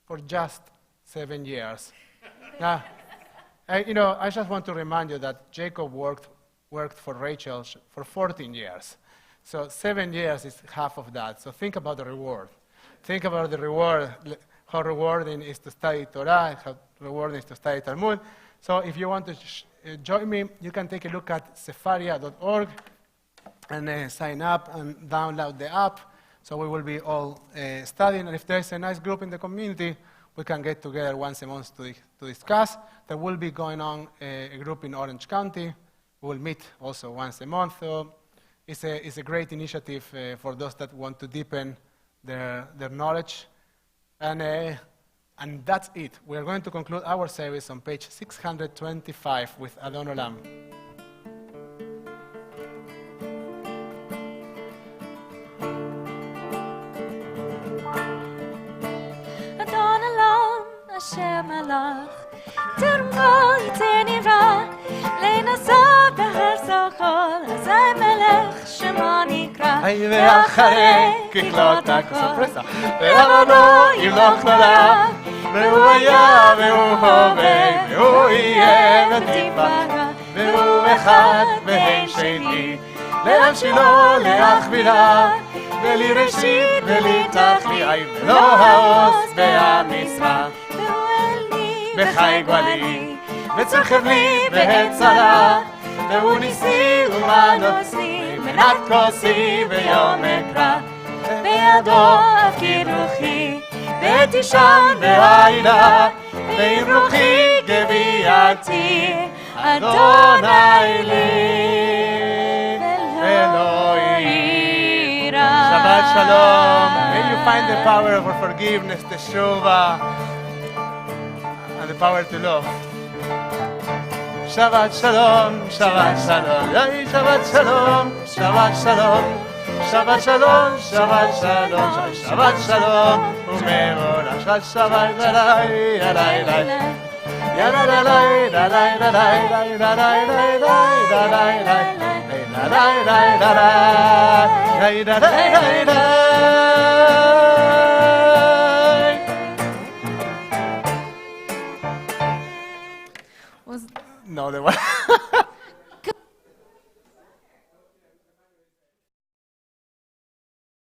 for just 7 years. Now, I just want to remind you that Jacob worked for Rachel for 14 years. So 7 years is half of that. So think about the reward. Think about the reward, how rewarding is to study Torah, how rewarding is to study Talmud. So if you want to join me, you can take a look at sefaria.org and sign up and download the app. So we will be all studying. And if there's a nice group in the community, we can get together once a month to discuss. There will be going on a group in Orange County. We will meet also once a month. So it's a great initiative for those that want to deepen their knowledge. And that's it. We are going to conclude our service on page 625 with Adon Olam. Adon Olam, Hashem Malach, Termol Tenira, Leinasa Behar Sochol, Azay Melech, Shema Nikra, ואחרי ככלות הכוספרסה ועמדו ימלוך לעולם והוא היה והוא הווה והוא יהיה ותפארה והוא אחד והם שני להמשילו להכבירה ולי ראשית ולי תכלי ולא העוז והמשרה והוא אלי בחי גואלי וצרכב לי והצלה והוא ניסי ומנוצי מנת כוסי ביום אקרא בידו אבקיר רוחי ותישן בהעילה ועם רוחי גבייתי אדוני לי ולא יירא. Shabbat Shalom. May you find the power of forgiveness, the Shuvah, and the power to love. Shabbat Shalom, Shabbat Shalom, Shabbat Shalom, Shabbat Shalom, Shabbat Shalom, Shabbat Shalom, Shabbat Shalom, Umevora, Shabbat Shabbat, Yalai, Yalai, Yalai, Yalai, No, there was